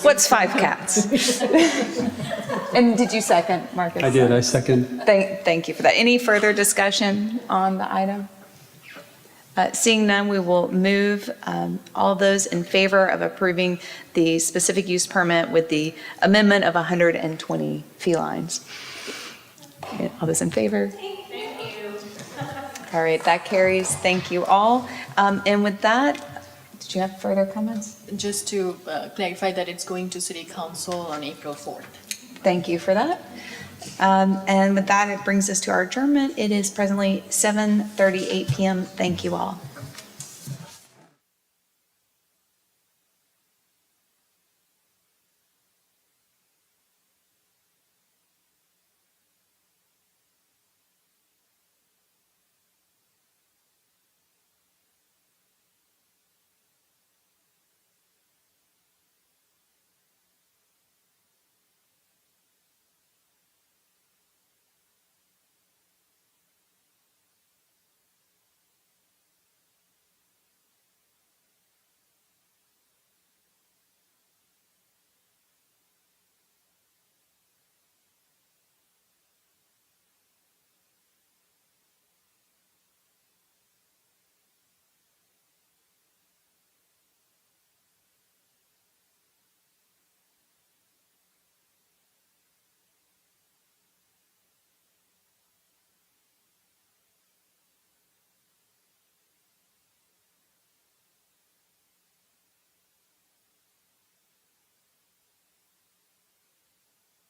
What's 5 cats? And did you second, Marcus? I did, I second. Thank you for that. Any further discussion on the item? Seeing none, we will move all those in favor of approving the specific use permit with the amendment of 120 felines. All those in favor? Thank you. All right, that carries. Thank you all. And with that, did you have further comments? Just to clarify that it's going to City Council on April 4th. Thank you for that. And with that, it brings us to our adjournment. It is presently 7:38 PM. Thank you all.